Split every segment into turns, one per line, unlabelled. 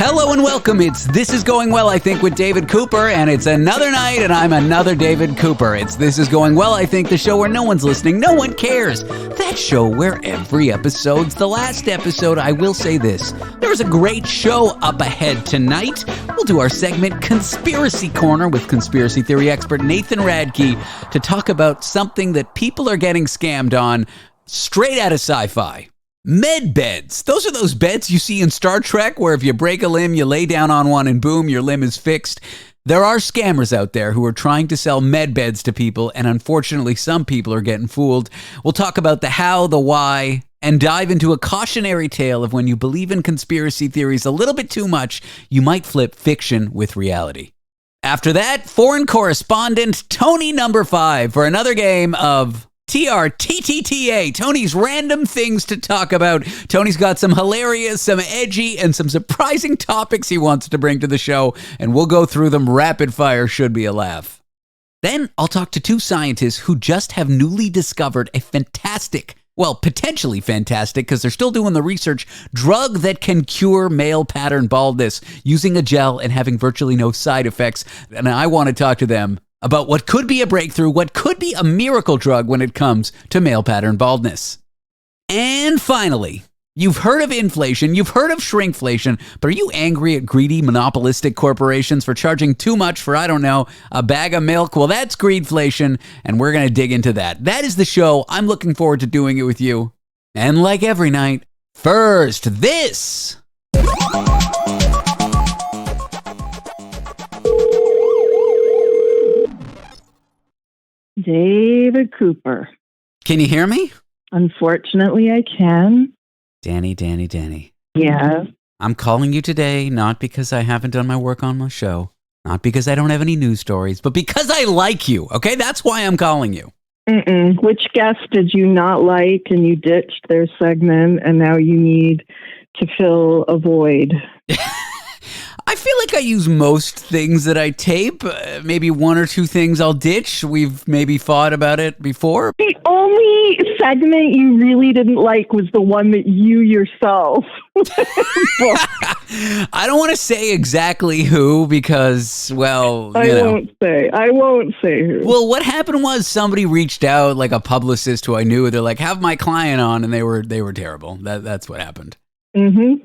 Hello and welcome. It's This Is Going Well, I Think, with David Cooper, and it's another night, and I'm another David Cooper. It's This Is Going Well, I Think, the show where no one's listening, no one cares. That show where every episode's the last episode. I will say this, there's a great show up ahead tonight. We'll do our segment Conspiracy Corner with conspiracy theory expert Nathan Radke to talk about something that people are getting scammed on straight out of sci-fi. Medbeds. Those are those beds you see in Star Trek where if you break a limb, you lay down on one and boom, your limb is fixed. There are scammers out there who are trying to sell medbeds to people, and unfortunately, some people are getting fooled. We'll talk about the how, the why, and dive into a cautionary tale of when you believe in conspiracy theories a little bit too much, you might flip fiction with reality. After that, foreign correspondent Tony number 5 for another game of TRTTTA, Tony's random things to talk about. Tony's got some hilarious, some edgy, and some surprising topics he wants to bring to the show, and we'll go through them rapid fire, should be a laugh. Then I'll talk to 2 scientists who just have newly discovered a fantastic, well, potentially fantastic, because they're still doing the research, drug that can cure male pattern baldness using a gel and having virtually no side effects. And I want to talk to them about what could be a breakthrough, what could be a miracle drug when it comes to male pattern baldness. And finally, you've heard of inflation, you've heard of shrinkflation, but are you angry at greedy monopolistic corporations for charging too much for, I don't know, a bag of milk? Well, that's greedflation, and we're going to dig into that. That is the show. I'm looking forward to doing it with you. And like every night, first, this.
David Cooper.
Can you hear me?
Unfortunately, I can.
Dani.
Yeah.
I'm calling you today not because I haven't done my work on my show, not because I don't have any news stories, but because I like you, okay? That's why I'm calling you.
Which guest did you not like and you ditched their segment and now you need to fill a void?
I feel like I use most things that I tape. Maybe 1 or 2 things I'll ditch. We've maybe fought about it before.
The only segment you really didn't like was the one that you yourself.
I don't want to say exactly who because, well,
I won't say who.
Well, what happened was somebody reached out, like a publicist who I knew. They're like, have my client on, and they were terrible. That's what happened.
Mm-hmm.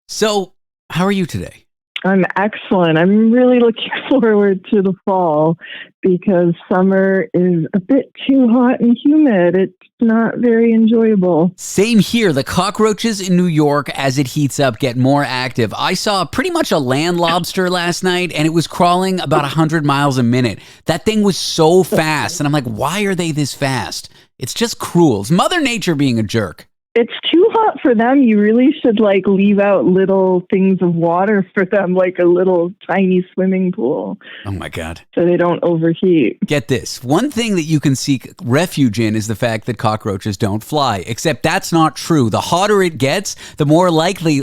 So, how are you today?
I'm excellent. I'm really looking forward to the fall because summer is a bit too hot and humid. It's not very enjoyable.
Same here. The cockroaches in New York, as it heats up, get more active. I saw pretty much a land lobster last night, and it was crawling about 100 miles a minute. That thing was so fast, and I'm like, why are they this fast? It's just cruel. It's Mother Nature being a jerk.
It's too hot for them. You really should leave out little things of water for them, like a little tiny swimming pool.
Oh my God.
So they don't overheat.
Get this. One thing that you can seek refuge in is the fact that cockroaches don't fly, except that's not true. The hotter it gets, the more likely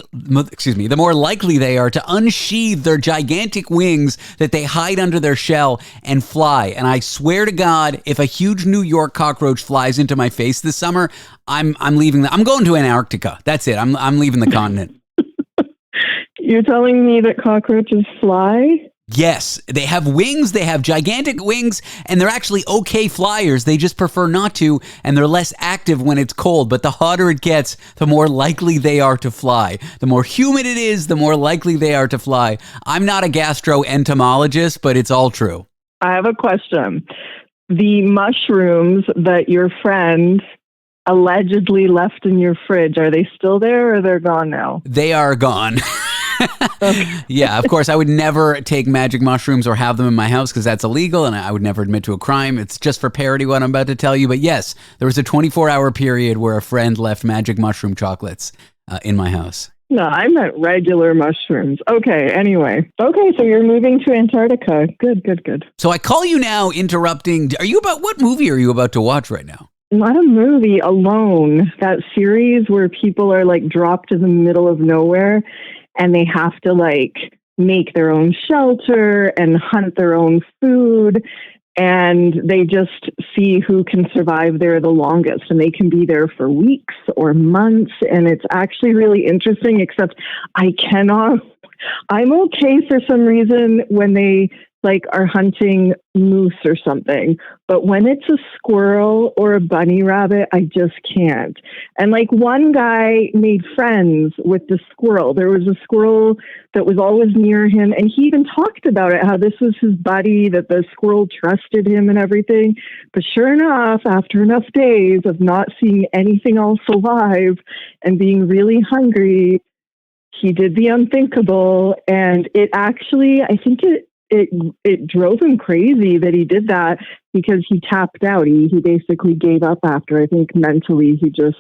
they are to unsheathe their gigantic wings that they hide under their shell and fly. And I swear to God, if a huge New York cockroach flies into my face this summer, I'm leaving. I'm going to Antarctica. That's it. I'm leaving the continent.
You're telling me that cockroaches fly?
Yes, they have wings. They have gigantic wings, and they're actually okay flyers. They just prefer not to, and they're less active when it's cold. But the hotter it gets, the more likely they are to fly. The more humid it is, the more likely they are to fly. I'm not a gastroentomologist, but it's all true.
I have a question. The mushrooms that your friend allegedly left in your fridge, are they still there or they're gone now?
They are gone.
Okay.
Yeah, of course, I would never take magic mushrooms or have them in my house because that's illegal and I would never admit to a crime. It's just for parody what I'm about to tell you. But yes, there was a 24-hour period where a friend left magic mushroom chocolates in my house.
No, I meant regular mushrooms. Okay, anyway. Okay, so you're moving to Antarctica. Good.
So I call you now interrupting. What movie are you about to watch right now?
Not a movie, Alone. That series where people are dropped in the middle of nowhere and they have to make their own shelter and hunt their own food. And they just see who can survive there the longest. And they can be there for weeks or months. And it's actually really interesting, except I cannot I'm okay for some reason when they like are hunting moose or something, but when it's a squirrel or a bunny rabbit, I just can't. And like one guy made friends with the squirrel. There was a squirrel that was always near him, and he even talked about it, how this was his buddy, that the squirrel trusted him and everything. But sure enough, after enough days of not seeing anything else alive and being really hungry, he did the unthinkable, and it actually, I think it drove him crazy that he did that, because he tapped out. He basically gave up after. I think mentally he just,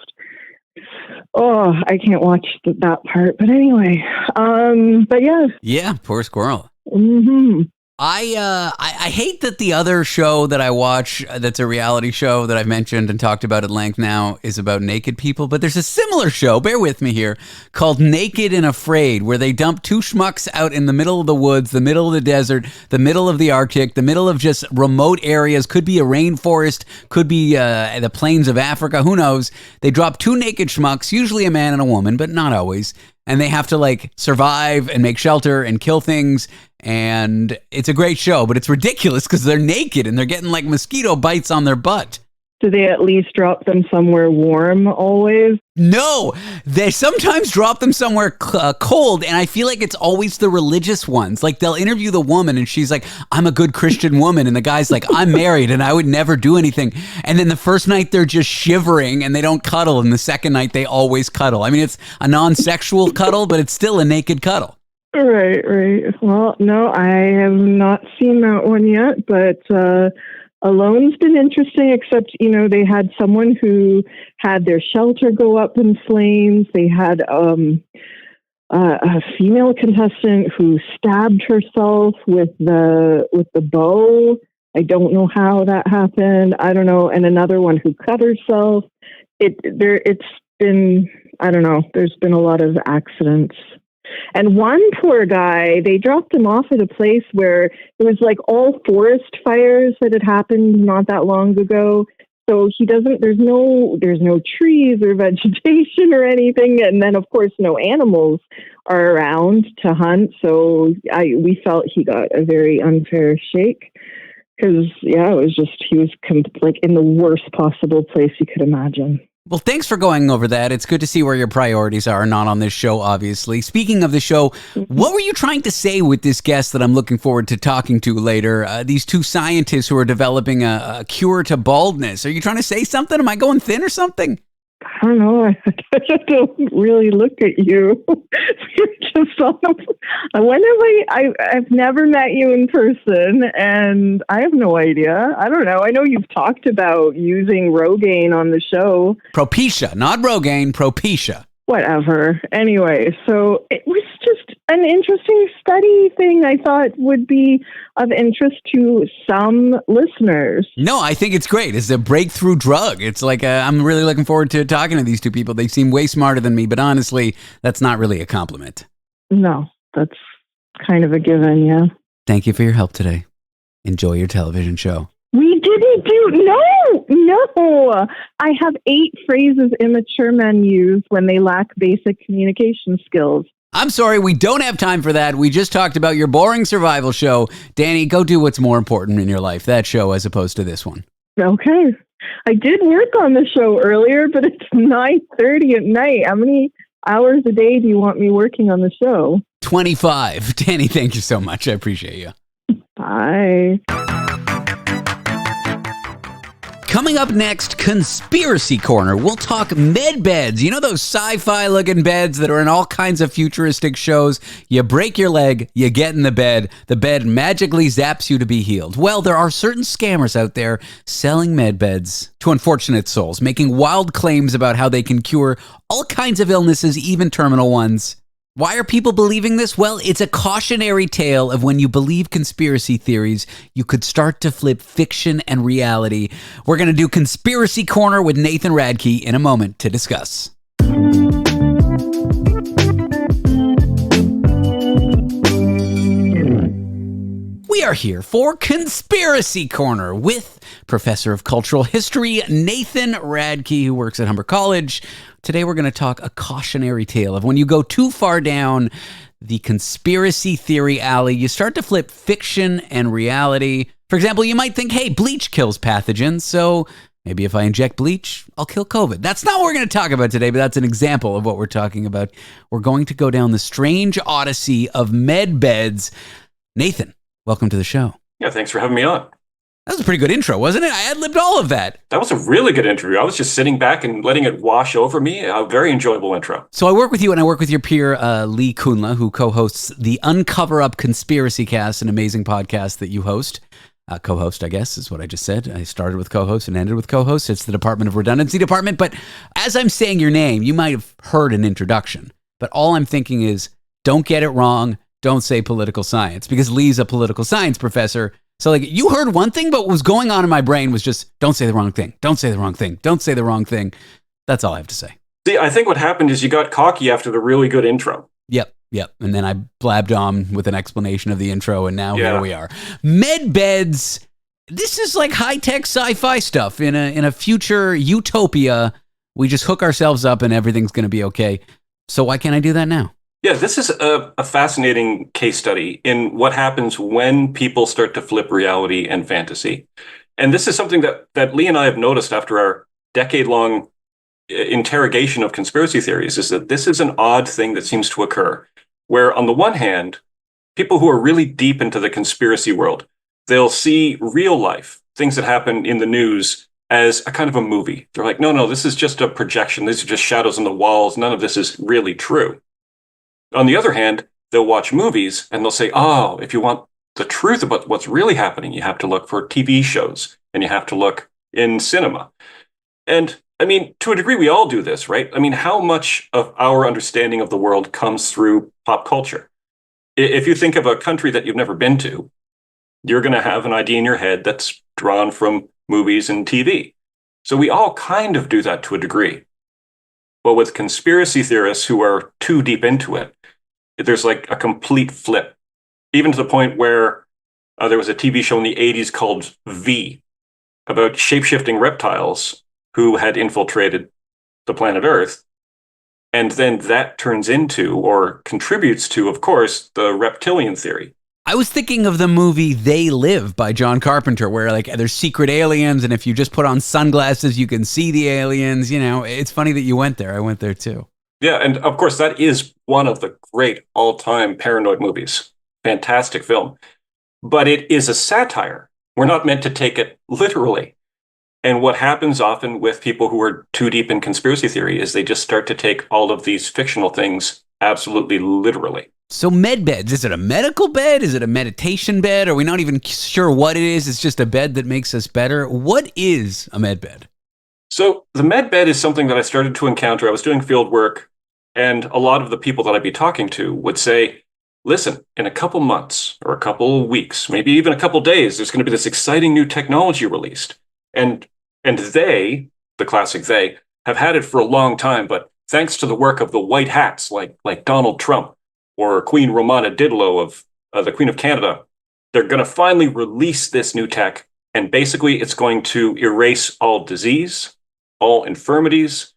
I can't watch that part. But anyway, but yeah.
Yeah, poor squirrel.
Mm-hmm.
I hate that the other show that I watch that's a reality show that I've mentioned and talked about at length now is about naked people, but there's a similar show, bear with me here, called Naked and Afraid, where they dump two schmucks out in the middle of the woods, the middle of the desert, the middle of the Arctic, the middle of just remote areas, could be a rainforest, could be the plains of Africa, who knows. They drop two naked schmucks, usually a man and a woman, but not always, and they have to like survive and make shelter and kill things. And it's a great show, but it's ridiculous because they're naked and they're getting like mosquito bites on their butt.
Do they at least drop them somewhere warm always?
No, they sometimes drop them somewhere cold, and I feel like it's always the religious ones. Like they'll interview the woman and she's like, I'm a good Christian woman, and the guy's like, I'm married and I would never do anything. And then the first night they're just shivering and they don't cuddle, and the second night they always cuddle. I mean, it's a non-sexual cuddle, but it's still a naked cuddle.
Right. Well, no, I have not seen that one yet, but Alone's been interesting, except, they had someone who had their shelter go up in flames. They had a female contestant who stabbed herself with the bow. I don't know how that happened. I don't know. And another one who cut herself. It's been, I don't know, there's been a lot of accidents. And one poor guy, they dropped him off at a place where it was like all forest fires that had happened not that long ago. So there's no trees or vegetation or anything. And then, of course, no animals are around to hunt. So we felt he got a very unfair shake. Because, it was just, he was like in the worst possible place you could imagine.
Well, thanks for going over that. It's good to see where your priorities are, not on this show, obviously. Speaking of the show, what were you trying to say with this guest that I'm looking forward to talking to later? These two scientists who are developing a cure to baldness. Are you trying to say something? Am I going thin or something?
I don't know. I don't really look at you. You're just I've never met you in person, and I have no idea. I don't know. I know you've talked about using Rogaine on the show.
Propecia, not Rogaine, Propecia.
Whatever. Anyway, so it was just an interesting study thing I thought would be of interest to some listeners.
No, I think it's great. It's a breakthrough drug. It's like, I'm really looking forward to talking to these two people. They seem way smarter than me, but honestly, that's not really a compliment.
No, that's kind of a given, yeah.
Thank you for your help today. Enjoy your television show.
We didn't no. I have 8 phrases immature men use when they lack basic communication skills.
I'm sorry, we don't have time for that. We just talked about your boring survival show. Dani, go do what's more important in your life, that show as opposed to this one.
Okay. I did work on the show earlier, but it's 9:30 at night. How many hours a day do you want me working on the show?
25. Dani, thank you so much. I appreciate you.
Bye.
Coming up next, Conspiracy Corner. We'll talk Medbeds. You know those sci-fi looking beds that are in all kinds of futuristic shows? You break your leg, you get in the bed magically zaps you to be healed. Well, there are certain scammers out there selling Medbeds to unfortunate souls, making wild claims about how they can cure all kinds of illnesses, even terminal ones. Why are people believing this? Well, it's a cautionary tale of when you believe conspiracy theories, you could start to flip fiction and reality. We're going to do Conspiracy Corner with Nathan Radke in a moment to discuss. We are here for Conspiracy Corner with Professor of Cultural History, Nathan Radke, who works at Humber College. Today we're going to talk a cautionary tale of when you go too far down the conspiracy theory alley. You start to flip fiction and reality. For example, you might think, hey, bleach kills pathogens, so maybe if I inject bleach, I'll kill COVID. That's not what we're going to talk about today, but that's an example of what we're talking about. We're going to go down the strange odyssey of Medbeds. Nathan, welcome to the show.
Yeah, thanks for having me on.
That was a pretty good intro, wasn't it? I ad-libbed all of that.
That was a really good interview. I was just sitting back and letting it wash over me. A very enjoyable intro.
So I work with you and I work with your peer, Lee Kunla, who co-hosts the Uncover Up Conspiracy Cast, an amazing podcast that you host. Co-host, I guess, is what I just said. I started with co-host and ended with co-host. It's the Department of Redundancy Department. But as I'm saying your name, you might have heard an introduction. But all I'm thinking is, don't get it wrong. Don't say political science, because Lee's a political science professor. So like you heard one thing, but what was going on in my brain was just, don't say the wrong thing. Don't say the wrong thing. Don't say the wrong thing. That's all I have to say.
See, I think what happened is you got cocky after the really good intro.
Yep. And then I blabbed on with an explanation of the intro, and now here we are. Medbeds. This is like high-tech sci-fi stuff. In a future utopia, we just hook ourselves up and everything's going to be okay. So why can't I do that now?
Yeah, this is a fascinating case study in what happens when people start to flip reality and fantasy. And this is something that Lee and I have noticed after our decade-long interrogation of conspiracy theories, is that this is an odd thing that seems to occur, where on the one hand, people who are really deep into the conspiracy world, they'll see real life, things that happen in the news, as a kind of a movie. They're like, no, this is just a projection. These are just shadows on the walls. None of this is really true. On the other hand, they'll watch movies and they'll say, oh, if you want the truth about what's really happening, you have to look for TV shows and you have to look in cinema. And I mean, to a degree, we all do this, right? I mean, how much of our understanding of the world comes through pop culture? If you think of a country that you've never been to, you're going to have an idea in your head that's drawn from movies and TV. So we all kind of do that to a degree. But with conspiracy theorists who are too deep into it, there's like a complete flip, even to the point where there was a TV show in the 80s called V, about shape-shifting reptiles who had infiltrated the planet Earth. And then that turns into, or contributes to, of course, the reptilian theory.
I was thinking of the movie They Live by John Carpenter, where like there's secret aliens, and if you just put on sunglasses, you can see the aliens. You know, it's funny that you went there. I went there too.
Yeah, and of course, that is one of the great all-time paranoid movies. Fantastic film. But it is a satire. We're not meant to take it literally. And what happens often with people who are too deep in conspiracy theory is they just start to take all of these fictional things absolutely literally.
So Medbeds, is it a medical bed? Is it a meditation bed? Are we not even sure what it is? It's just a bed that makes us better. What is a medbed?
So the medbed is something that I started to encounter. I was doing field work, and a lot of the people that I'd be talking to would say, listen, in a couple months or a couple weeks, maybe even a couple days, there's going to be this exciting new technology released. And they, the classic they, have had it for a long time, but thanks to the work of the white hats like Donald Trump or Queen Romana Didelot of the Queen of Canada, they're going to finally release this new tech. And basically, it's going to erase all disease, all infirmities,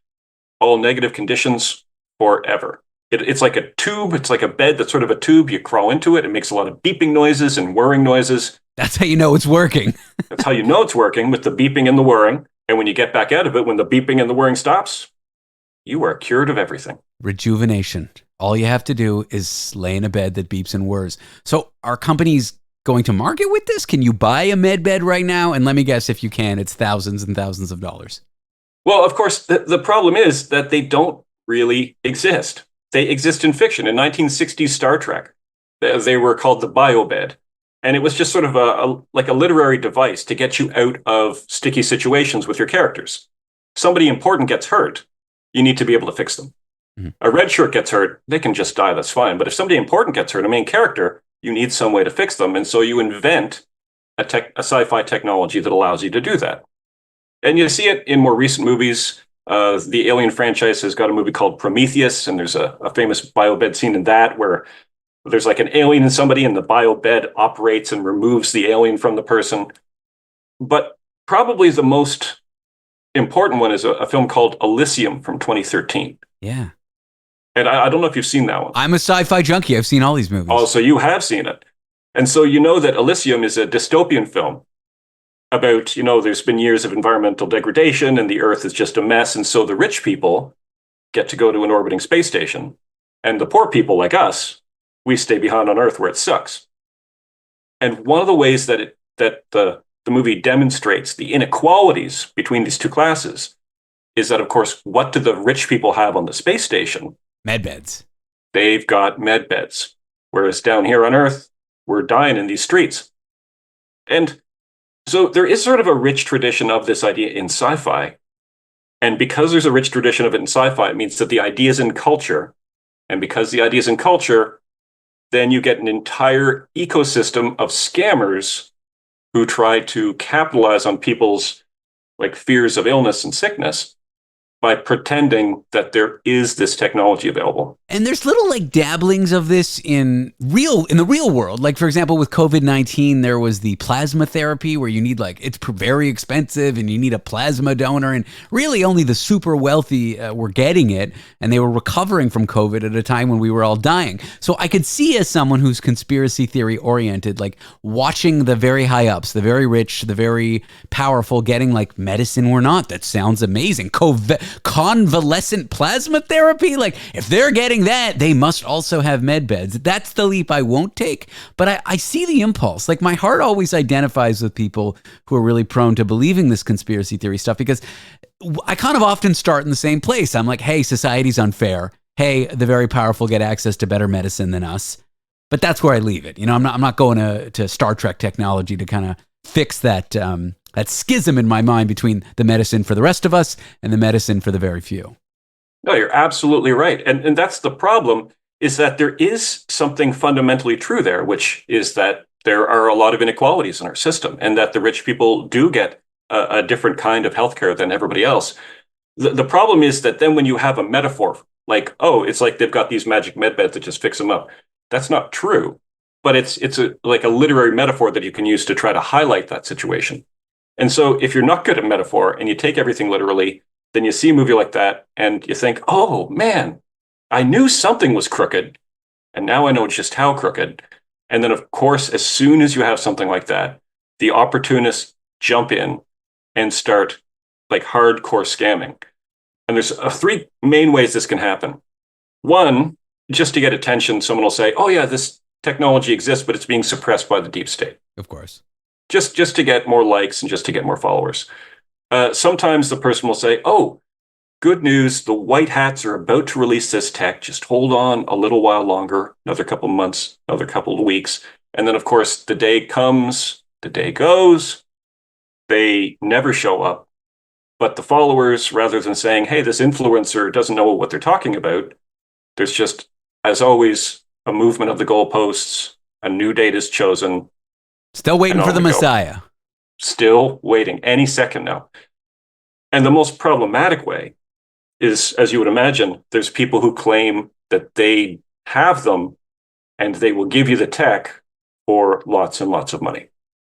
all negative conditions forever. It's like a tube. It's like a bed that's sort of a tube. You crawl into it. It makes a lot of beeping noises and whirring noises.
That's how you know it's working.
That's how you know it's working, with the beeping and the whirring. And when you get back out of it, when the beeping and the whirring stops, you are cured of everything.
Rejuvenation. All you have to do is lay in a bed that beeps and whirs. So are companies going to market with this? Can you buy a med bed right now? And let me guess, if you can, it's thousands and thousands of dollars.
Well, of course, the problem is that they don't really exist. They exist in fiction. In 1960s Star Trek, they were called the biobed. And it was just sort of like a literary device to get you out of sticky situations with your characters. Somebody important gets hurt, you need to be able to fix them. Mm-hmm. A red shirt gets hurt, they can just die, that's fine. But if somebody important gets hurt, a main character, you need some way to fix them. And so you invent a sci-fi technology that allows you to do that. And you see it in more recent movies. The Alien franchise has got a movie called Prometheus, and there's a famous biobed scene in that where there's like an alien in somebody and the biobed operates and removes the alien from the person. But probably the most important one is a film called Elysium from 2013.
Yeah.
And I don't know if you've seen that one.
I'm a sci-fi junkie. I've seen all these movies.
Oh, so you have seen it. And so you know that Elysium is a dystopian film about, there's been years of environmental degradation and the Earth is just a mess. And so the rich people get to go to an orbiting space station. And the poor people like us, we stay behind on Earth where it sucks. And one of the ways that the movie demonstrates the inequalities between these two classes is that, of course, what do the rich people have on the space station?
Medbeds.
They've got med beds. Whereas down here on Earth, we're dying in these streets. And so there is sort of a rich tradition of this idea in sci-fi. And because there's a rich tradition of it in sci-fi, it means that the idea is in culture. And because the idea is in culture, then you get an entire ecosystem of scammers who try to capitalize on people's fears of illness and sickness by pretending that there is this technology available.
And there's little dabblings of this in the real world. Like, for example, with COVID-19, there was the plasma therapy where you need it's very expensive and you need a plasma donor. And really only the super wealthy were getting it. And they were recovering from COVID at a time when we were all dying. So I could see, as someone who's conspiracy theory oriented, watching the very high ups, the very rich, the very powerful getting medicine or not. That sounds amazing. Convalescent plasma therapy? If they're getting that, they must also have med beds. That's the leap I won't take, but I see the impulse. My heart always identifies with people who are really prone to believing this conspiracy theory stuff, because I kind of often start in the same place. I'm like, hey, society's unfair. Hey, the very powerful get access to better medicine than us. But that's where I leave it. I'm not going to Star Trek technology to kind of fix that schism in my mind between the medicine for the rest of us and the medicine for the very few.
No, you're absolutely right. And that's the problem, is that there is something fundamentally true there, which is that there are a lot of inequalities in our system and that the rich people do get a different kind of healthcare than everybody else. The problem is that then when you have a metaphor, it's like they've got these magic med beds that just fix them up. That's not true, but it's a literary metaphor that you can use to try to highlight that situation. And so if you're not good at metaphor and you take everything literally, then you see a movie like that and you think, oh man, I knew something was crooked and now I know just how crooked. And then of course, as soon as you have something like that, the opportunists jump in and start hardcore scamming. And there's three main ways this can happen. One, just to get attention, someone will say, oh yeah, this technology exists, but it's being suppressed by the deep state.
Of course. Just
to get more likes and just to get more followers. Sometimes the person will say, oh, good news, the white hats are about to release this tech. Just hold on a little while longer, another couple of months, another couple of weeks. And then, of course, the day comes, the day goes, they never show up. But the followers, rather than saying, hey, this influencer doesn't know what they're talking about, there's just, as always, a movement of the goalposts, a new date is chosen.
Still waiting for the Messiah.
Still waiting any second now. And the most problematic way is, as you would imagine, there's people who claim that they have them and they will give you the tech for lots and lots of money.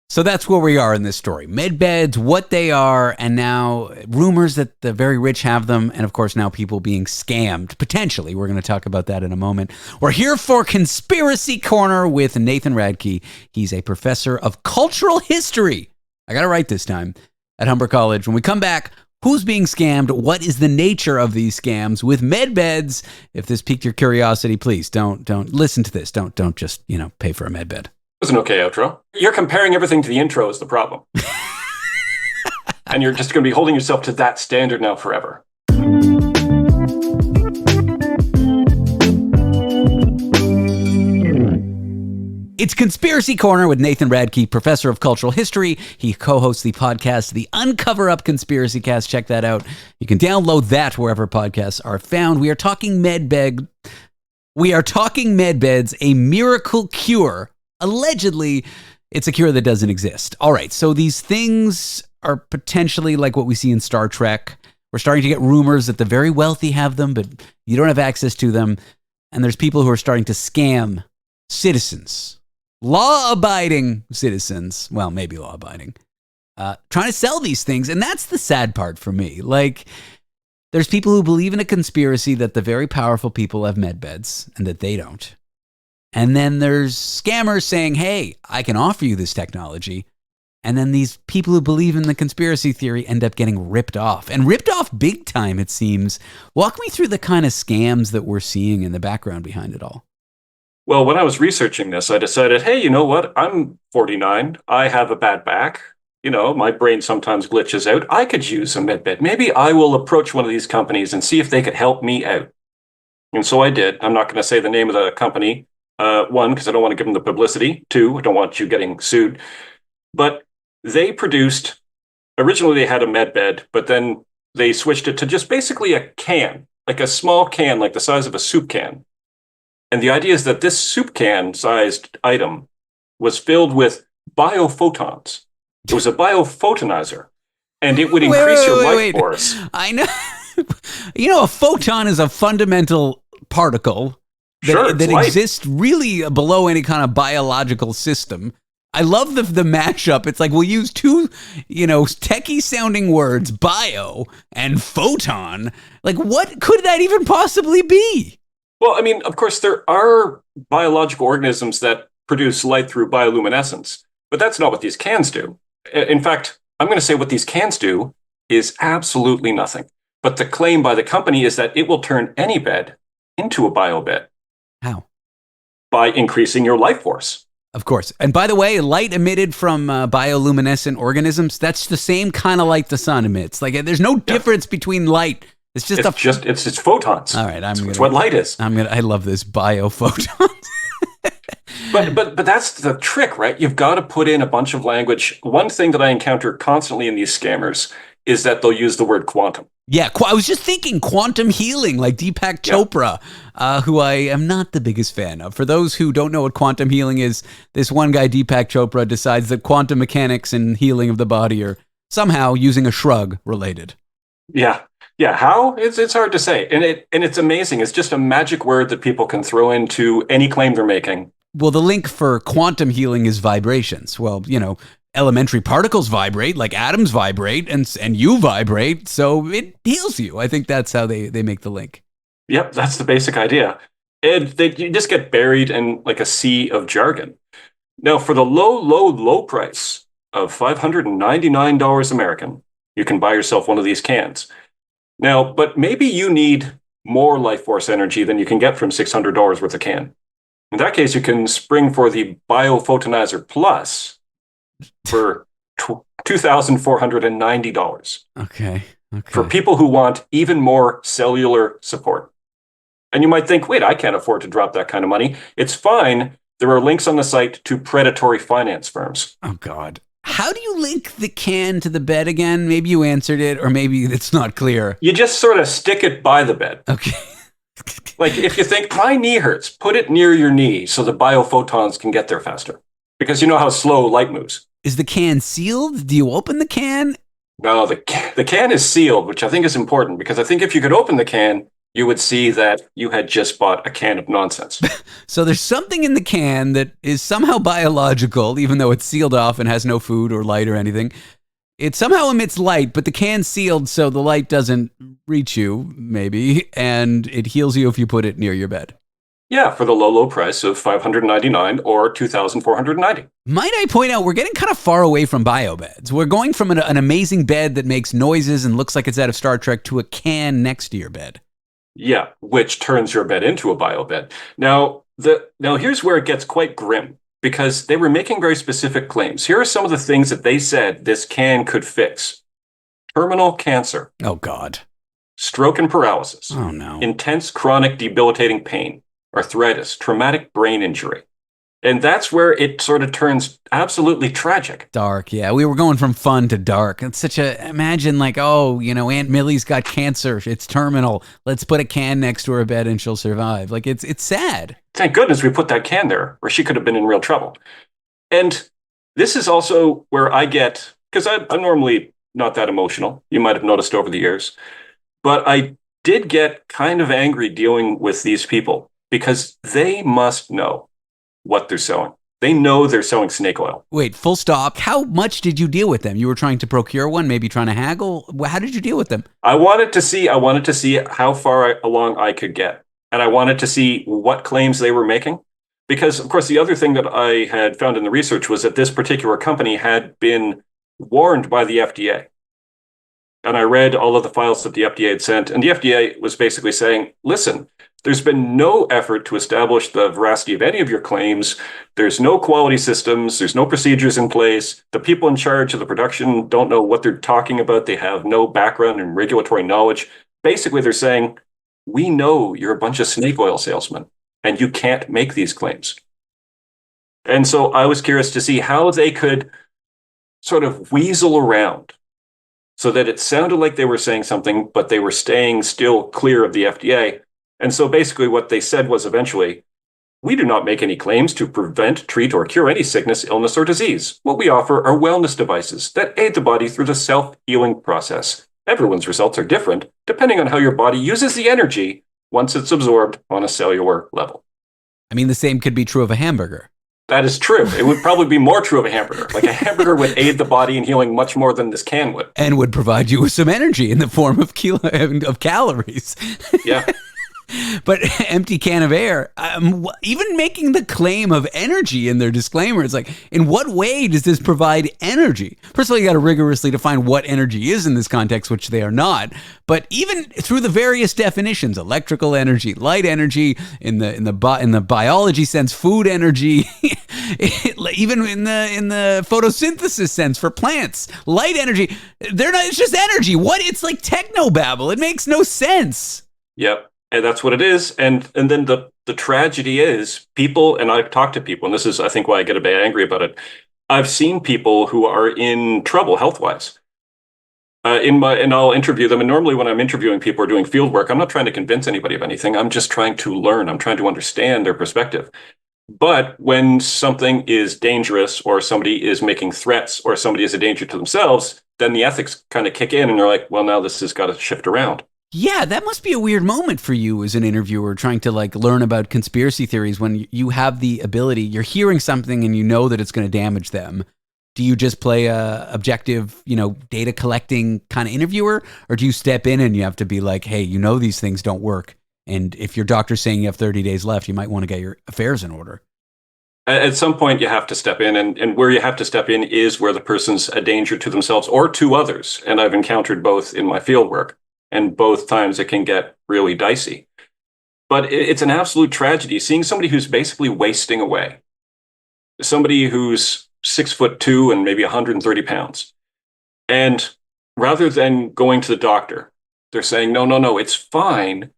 So that's where we are in this story. Medbeds, what they are, and now rumors that the very rich have them, and of course now people being scammed, potentially. We're going to talk about that in a moment. We're here for Conspiracy Corner with Nathan Radke. He's a professor of cultural history. I got it right this time, at Humber College. When we come back, who's being scammed? What is the nature of these scams with Medbeds? If this piqued your curiosity, please don't listen to this. Don't just, pay for a Medbed.
It was an okay outro. You're comparing everything to the intro is the problem. And you're just going to be holding yourself to that standard now forever.
It's Conspiracy Corner with Nathan Radke, professor of cultural history. He co-hosts the podcast, The Uncover Up Conspiracy Cast. Check that out. You can download that wherever podcasts are found. We are talking Medbeds, a miracle cure. Allegedly, it's a cure that doesn't exist. All right, so these things are potentially like what we see in Star Trek. We're starting to get rumors that the very wealthy have them, but you don't have access to them. And there's people who are starting to scam citizens, law-abiding citizens. Well, maybe law-abiding. Trying to sell these things. And that's the sad part for me. There's people who believe in a conspiracy that the very powerful people have med beds and that they don't. And then there's scammers saying, hey, I can offer you this technology. And then these people who believe in the conspiracy theory end up getting ripped off. And ripped off big time, it seems. Walk me through the kind of scams that we're seeing in the background behind it all.
Well, when I was researching this, I decided, hey, you know what? I'm 49. I have a bad back. My brain sometimes glitches out. I could use a medbed. Maybe I will approach one of these companies and see if they could help me out. And so I did. I'm not going to say the name of the company. One, because I don't want to give them the publicity. Two, I don't want you getting sued. But they produced, originally they had a medbed, but then they switched it to just basically a can, like a small can, like the size of a soup can. And the idea is that this soup can sized item was filled with biophotons. It was a biophotonizer, and it would increase your life force.
I know. A photon is a fundamental particle that exists really below any kind of biological system. I love the mashup. It's like we'll use two, techie sounding words, bio and photon. Like, what could that even possibly be?
Well, I mean, of course, there are biological organisms that produce light through bioluminescence, but that's not what these cans do. In fact, I'm going to say what these cans do is absolutely nothing. But the claim by the company is that it will turn any bed into a biobed.
How?
By increasing your life force.
Of course. And by the way, light emitted from bioluminescent organisms, that's the same kind of light the sun emits. Like, there's no difference between light. It's
it's photons.
All right,
it's what light is.
I love this biophotons.
But that's the trick, right? You've got to put in a bunch of language. One thing that I encounter constantly in these scammers is that they'll use the word quantum.
Yeah, I was just thinking quantum healing, like Deepak Chopra, who I am not the biggest fan of. For those who don't know what quantum healing is, this one guy, Deepak Chopra, decides that quantum mechanics and healing of the body are somehow, using a shrug, related.
Yeah. How? It's hard to say. And it's amazing. It's just a magic word that people can throw into any claim they're making.
Well, the link for quantum healing is vibrations. Well, elementary particles vibrate, like atoms vibrate, and you vibrate, so it heals you. I think that's how they make the link.
Yep, that's the basic idea. And you just get buried in like a sea of jargon. Now, for the low price of $599 American, you can buy yourself one of these cans. Now, but maybe you need more life force energy than you can get from $600 worth of can. In that case, you can spring for the Biophotonizer Plus for $2,490.
Okay.
For people who want even more cellular support. And you might think, wait, I can't afford to drop that kind of money. It's fine. There are links on the site to predatory finance firms.
Oh, God. How do you link the can to the bed again? Maybe you answered it, or maybe it's not clear.
You just sort of stick it by the bed.
Okay.
Like if you think, my knee hurts, put it near your knee so the biophotons can get there faster. Because you know how slow light moves.
Is the can sealed? Do you open the can?
No, the can is sealed, which I think is important. Because I think if you could open the can, you would see that you had just bought a can of nonsense.
So there's something in the can that is somehow biological, even though it's sealed off and has no food or light or anything. It somehow emits light, but the can's sealed so the light doesn't reach you, maybe, and it heals you if you put it near your bed.
Yeah, for the low price of $599 or $2,490.
Might I point out, we're getting kind of far away from biobeds. We're going from an amazing bed that makes noises and looks like it's out of Star Trek to a can next to your bed.
Yeah, which turns your bed into a biobed. Now here's where it gets quite grim, because they were making very specific claims. Here are some of the things that they said this can could fix. Terminal cancer.
Oh, God.
Stroke and paralysis.
Oh, no.
Intense chronic debilitating pain. Arthritis. Traumatic brain injury. And that's where it sort of turns absolutely tragic.
Dark, yeah. We were going from fun to dark. It's such imagine like, Aunt Millie's got cancer. It's terminal. Let's put a can next to her bed and she'll survive. Like, it's sad.
Thank goodness we put that can there, or she could have been in real trouble. And this is also where I get, because I'm normally not that emotional. You might have noticed over the years. But I did get kind of angry dealing with these people because they must know what they're selling. They know they're selling snake oil.
Wait, full stop. How much did you deal with them? You were trying to procure one, maybe trying to haggle. How did you deal with them?
I wanted to see how far along I could get. And I wanted to see what claims they were making. Because, of course, the other thing that I had found in the research was that this particular company had been warned by the FDA. And I read all of the files that the FDA had sent. And the FDA was basically saying, listen, there's been no effort to establish the veracity of any of your claims. There's no quality systems. There's no procedures in place. The people in charge of the production don't know what they're talking about. They have no background in regulatory knowledge. Basically, they're saying, we know you're a bunch of snake oil salesmen and you can't make these claims. And so I was curious to see how they could sort of weasel around so that it sounded like they were saying something, but they were staying still clear of the FDA. And so basically what they said was eventually, we do not make any claims to prevent, treat, or cure any sickness, illness, or disease. What we offer are wellness devices that aid the body through the self-healing process. Everyone's results are different, depending on how your body uses the energy once it's absorbed on a cellular level.
I mean, the same could be true of a hamburger.
That is true. It would probably be more true of a hamburger. Like a hamburger would aid the body in healing much more than this can would.
And would provide you with some energy in the form of calories.
Yeah.
But empty can of air, even making the claim of energy in their disclaimer, it's like, in what way does this provide energy? First of all, you got to rigorously define what energy is in this context, which they are not. But even through the various definitions, electrical energy, light energy, in the biology sense, food energy, even in the photosynthesis sense for plants, light energy, they're not. It's just energy. What? It's like technobabble. It makes no sense.
Yep. And that's what it is. And then the tragedy is people, and I've talked to people, and this is, I think, why I get a bit angry about it. I've seen people who are in trouble health-wise. And I'll interview them. And normally when I'm interviewing people or doing field work, I'm not trying to convince anybody of anything. I'm just trying to learn. I'm trying to understand their perspective. But when something is dangerous or somebody is making threats or somebody is a danger to themselves, then the ethics kind of kick in and they're like, well, now this has got to shift around.
Yeah, that must be a weird moment for you as an interviewer trying to learn about conspiracy theories when you have the ability, you're hearing something and you know that it's going to damage them. Do you just play a objective, data collecting kind of interviewer, or do you step in and you have to be like, hey, these things don't work, and if your doctor's saying you have 30 days left, you might want to get your affairs in order?
At some point, you have to step in, and where you have to step in is where the person's a danger to themselves or to others. And I've encountered both in my field work. And both times it can get really dicey. But it's an absolute tragedy seeing somebody who's basically wasting away. Somebody who's 6'2" and maybe 130 pounds. And rather than going to the doctor, they're saying, no, it's fine.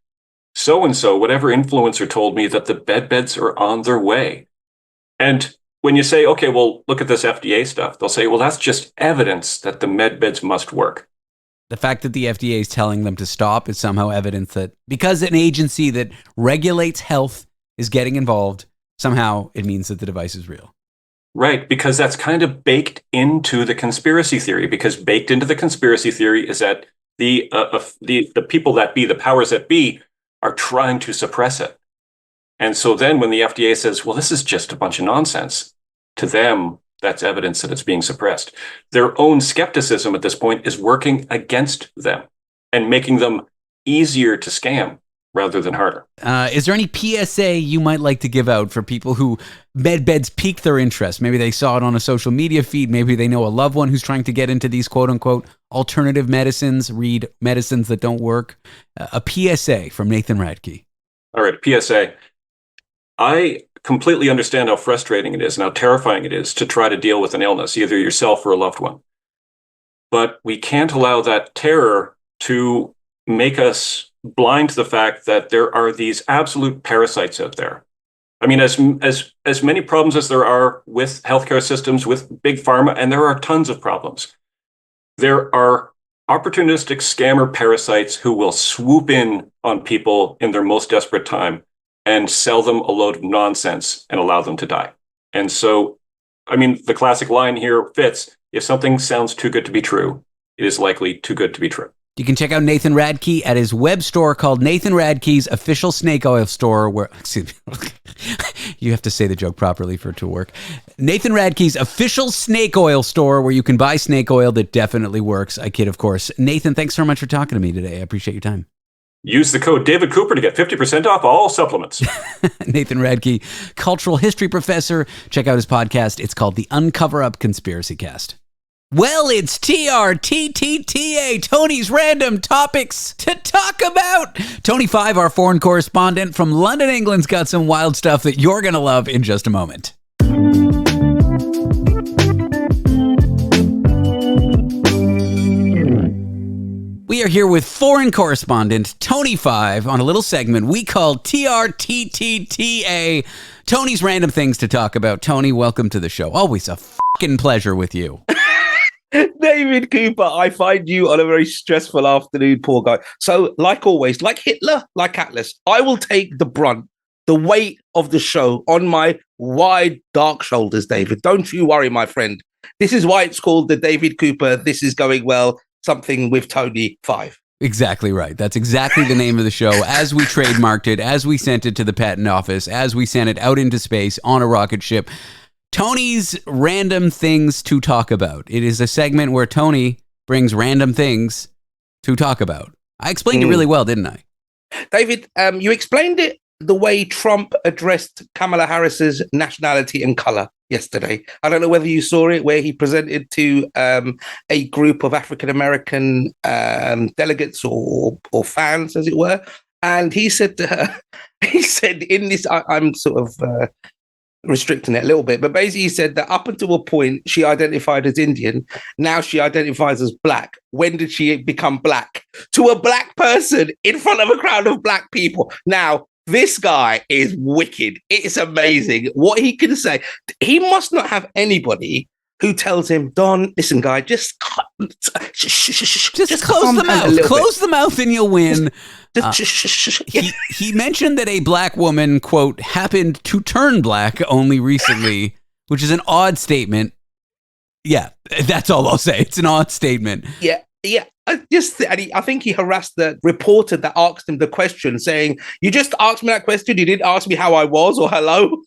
So-and-so, whatever influencer told me that the Medbeds are on their way. And when you say, okay, well, look at this FDA stuff, they'll say, well, that's just evidence that the Medbeds must work.
The fact that the FDA is telling them to stop is somehow evidence that because an agency that regulates health is getting involved, somehow it means that the device is real.
Right, because that's kind of baked into the conspiracy theory, because baked into the conspiracy theory is that the people that be, the powers that be, are trying to suppress it. And so then when the FDA says, well, this is just a bunch of nonsense, to them, that's evidence that it's being suppressed. Their own skepticism at this point is working against them and making them easier to scam rather than harder.
Is there any PSA you might like to give out for people who Medbeds piqued their interest? Maybe they saw it on a social media feed. Maybe they know a loved one who's trying to get into these quote unquote alternative medicines, read medicines that don't work. A PSA from Nathan Radke.
All right, PSA. I completely understand how frustrating it is and how terrifying it is to try to deal with an illness, either yourself or a loved one. But we can't allow that terror to make us blind to the fact that there are these absolute parasites out there. I mean, as many problems as there are with healthcare systems, with big pharma, and there are tons of problems, there are opportunistic scammer parasites who will swoop in on people in their most desperate time and sell them a load of nonsense and allow them to die. And so, I mean, the classic line here fits. If something sounds too good to be true, it is likely too good to be true.
You can check out Nathan Radke at his web store called Nathan Radke's Official Snake Oil Store, where, excuse me, You have to say the joke properly for it to work. Nathan Radke's official snake oil store where you can buy snake oil that definitely works. I kid, of course. Nathan, thanks so much for talking to me today. I appreciate your time.
Use the code David Cooper to get 50% off all supplements.
Nathan Radke, cultural history professor. Check out his podcast. It's called The Uncover Up Conspiracy Cast. Well, it's TRTTTA, Tony's Random Topics to Talk About. Tony 5, our foreign correspondent from London, England's got some wild stuff that you're going to love in just a moment. We are here with foreign correspondent Tony 5 on a little segment we call TRTTTA, Tony's Random Things to Talk About. Tony, welcome to the show. Always a fucking pleasure with you.
David Cooper, I find you on a very stressful afternoon, poor guy. So, like always, like Hitler, like Atlas, I will take the brunt, the weight of the show on my wide, dark shoulders, David. Don't you worry, my friend. This is why it's called the David Cooper, This Is Going Well, something with Tony 5.
Exactly right. That's exactly the name of the show. As we trademarked it, as we sent it to the patent office, as we sent it out into space on a rocket ship. Tony's Random Things to Talk About. It is a segment where Tony brings random things to talk about. I explained it really well, didn't I?
David, you explained it the way Trump addressed Kamala Harris's nationality and color yesterday. I don't know whether you saw it, where he presented to a group of African-American delegates or fans, as it were. And he said to her, he said in this, I'm sort of restricting it a little bit, but basically he said that up until a point, she identified as Indian. Now she identifies as black. When did she become black? To a black person in front of a crowd of black people. Now, this guy is wicked. It's amazing what he can say. He must not have anybody who tells him, Don, listen, guy, just close
the mouth. Close the mouth and you'll win. He mentioned that a black woman, quote, happened to turn black only recently, which is an odd statement. Yeah, that's all I'll say. It's an odd statement.
Yeah. I think he harassed the reporter that asked him the question, saying, you just asked me that question. You didn't ask me how I was or hello.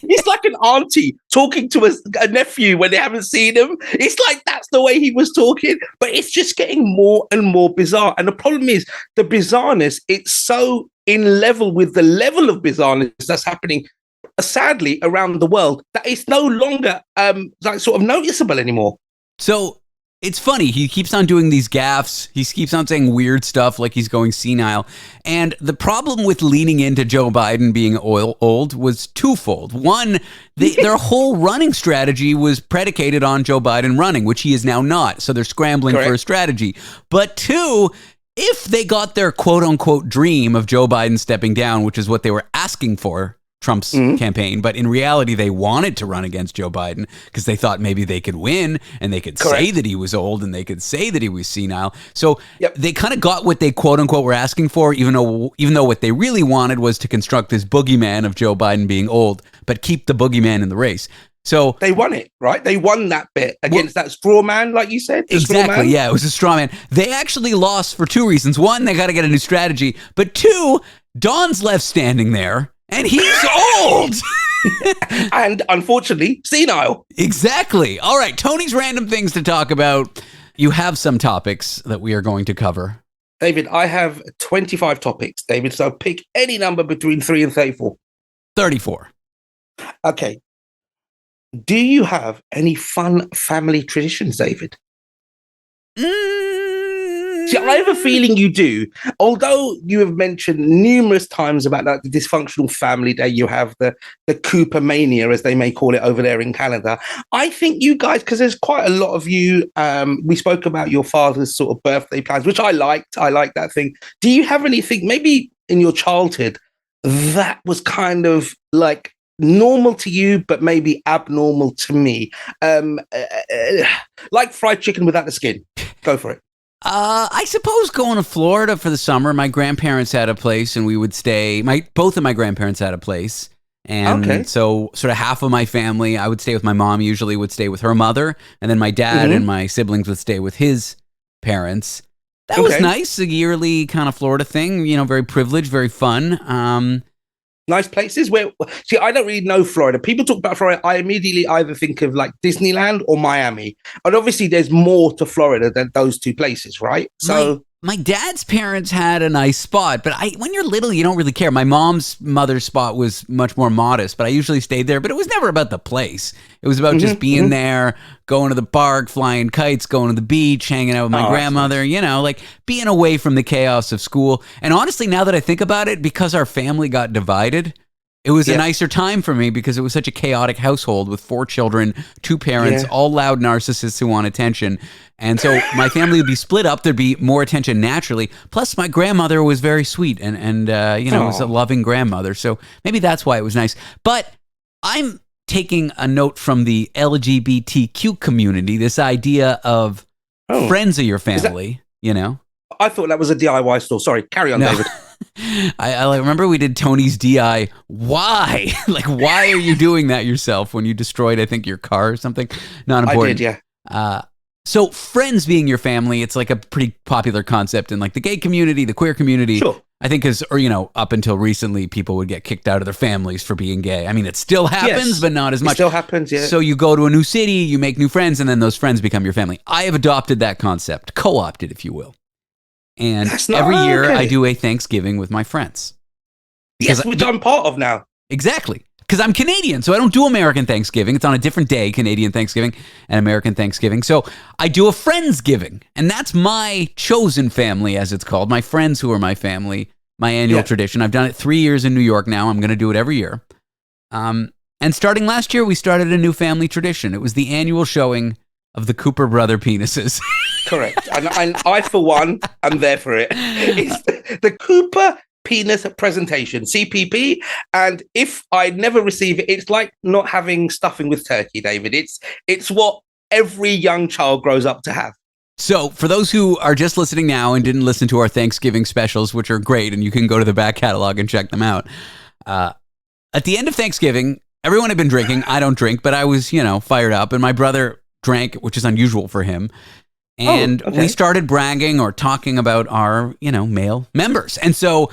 It's like an auntie talking to a nephew when they haven't seen him. It's like that's the way he was talking, but it's just getting more and more bizarre. And the problem is the bizarreness, it's so in level with the level of bizarreness that's happening, sadly, around the world, that it's no longer like sort of noticeable anymore.
So it's funny. He keeps on doing these gaffes. He keeps on saying weird stuff like he's going senile. And the problem with leaning into Joe Biden being old was twofold. One, their whole running strategy was predicated on Joe Biden running, which he is now not. So they're scrambling for a strategy. But two, if they got their quote unquote dream of Joe Biden stepping down, which is what they were asking for, Trump's campaign, but in reality, they wanted to run against Joe Biden because they thought maybe they could win and they could say that he was old and they could say that he was senile. So they kind of got what they quote unquote were asking for, even though what they really wanted was to construct this boogeyman of Joe Biden being old, but keep the boogeyman in the race. So
they won it, right? They won that bit against that straw man, like you said.
Exactly. Yeah, it was a straw man. They actually lost for two reasons. One, they got to get a new strategy. But two, Don's left standing there. And he's old.
And unfortunately, senile.
Exactly. All right. Tony's Random Things to Talk About. You have some topics that we are going to cover.
David, I have 25 topics, David. So pick any number between 3 and 34.
34.
Okay. Do you have any fun family traditions, David? See, I have a feeling you do. Although you have mentioned numerous times about that, the dysfunctional family day, you have the Cooper mania, as they may call it over there in Canada. I think you guys, because there's quite a lot of you, we spoke about your father's sort of birthday plans, which I liked. I like that thing. Do you have anything, maybe in your childhood, that was kind of like normal to you, but maybe abnormal to me? Like fried chicken without the skin. Go for it.
I suppose going to Florida for the summer. My grandparents had a place, and we would stay. Both of my grandparents had a place, and so sort of half of my family, I would stay with my mom. Usually, would stay with her mother, and then my dad and my siblings would stay with his parents. That was nice, a yearly kind of Florida thing. You know, very privileged, very fun.
Nice places where, see, I don't really know Florida. People talk about Florida. I immediately either think of like Disneyland or Miami. And obviously there's more to Florida than those two places, right? So
my dad's parents had a nice spot, but when you're little, you don't really care. My mother's spot was much more modest, but I usually stayed there. But it was never about the place. It was about just being there, going to the park, flying kites, going to the beach, hanging out with my grandmother, you know, like being away from the chaos of school. And honestly, now that I think about it, because our family got divided, it was a nicer time for me because it was such a chaotic household with 4 children, 2 parents, all loud narcissists who want attention. And so my family would be split up. There'd be more attention naturally. Plus, my grandmother was very sweet and you know, was a loving grandmother. So maybe that's why it was nice. But I'm taking a note from the LGBTQ community, this idea of friends of your family, you know?
I thought that was a DIY store. Sorry, carry on, David.
I remember we did Tony's DI. Why? Like, why are you doing that yourself when you destroyed, I think, your car or something? Not important.
I did, yeah.
So friends being your family, it's like a pretty popular concept in like the gay community, the queer community.
Sure.
I think or, you know, up until recently, people would get kicked out of their families for being gay. I mean, it still happens, but not as much.
It still happens, yeah.
So you go to a new city, you make new friends, and then those friends become your family. I have adopted that concept, co-opted, if you will. And every year I do a Thanksgiving with my friends.
Yes, which I'm part of now.
Exactly. Because I'm Canadian, so I don't do American Thanksgiving. It's on a different day, Canadian Thanksgiving and American Thanksgiving. So I do a Friendsgiving, and that's my chosen family, as it's called. My friends who are my family, my annual tradition. I've done it 3 years in New York now. I'm going to do it every year. And starting last year, we started a new family tradition. It was the annual showing of the Cooper brother penises.
Correct. And I, for one, am there for it. It's the Cooper penis presentation, CPP. And if I never receive it, it's like not having stuffing with turkey, David. It's what every young child grows up to have.
So for those who are just listening now and didn't listen to our Thanksgiving specials, which are great, and you can go to the back catalog and check them out. At the end of Thanksgiving, everyone had been drinking. I don't drink, but I was, you know, fired up. And my brother drank, which is unusual for him. And we started bragging or talking about our, you know, male members. And so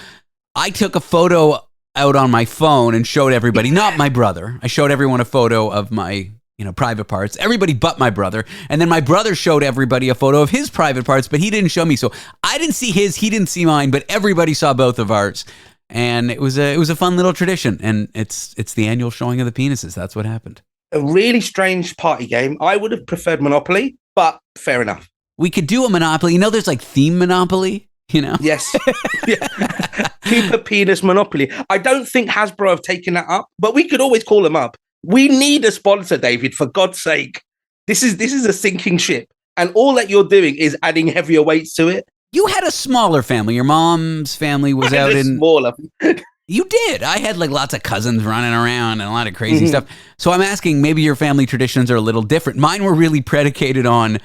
I took a photo out on my phone and showed everybody, not my brother. I showed everyone a photo of my, you know, private parts, everybody but my brother. And then my brother showed everybody a photo of his private parts, but he didn't show me. So I didn't see his, he didn't see mine, but everybody saw both of ours. And it was a fun little tradition. And it's the annual showing of the penises. That's what happened.
A really strange party game. I would have preferred Monopoly, but fair enough.
We could do a Monopoly. You know, there's like theme Monopoly, you know?
Yes. Cooper penis Monopoly. I don't think Hasbro have taken that up, but we could always call them up. We need a sponsor, David, for God's sake. This is a sinking ship. And all that you're doing is adding heavier weights to it.
You had a smaller family. Your mom's family was out in...
smaller.
You did. I had like lots of cousins running around and a lot of crazy stuff. So I'm asking, maybe your family traditions are a little different. Mine were really predicated on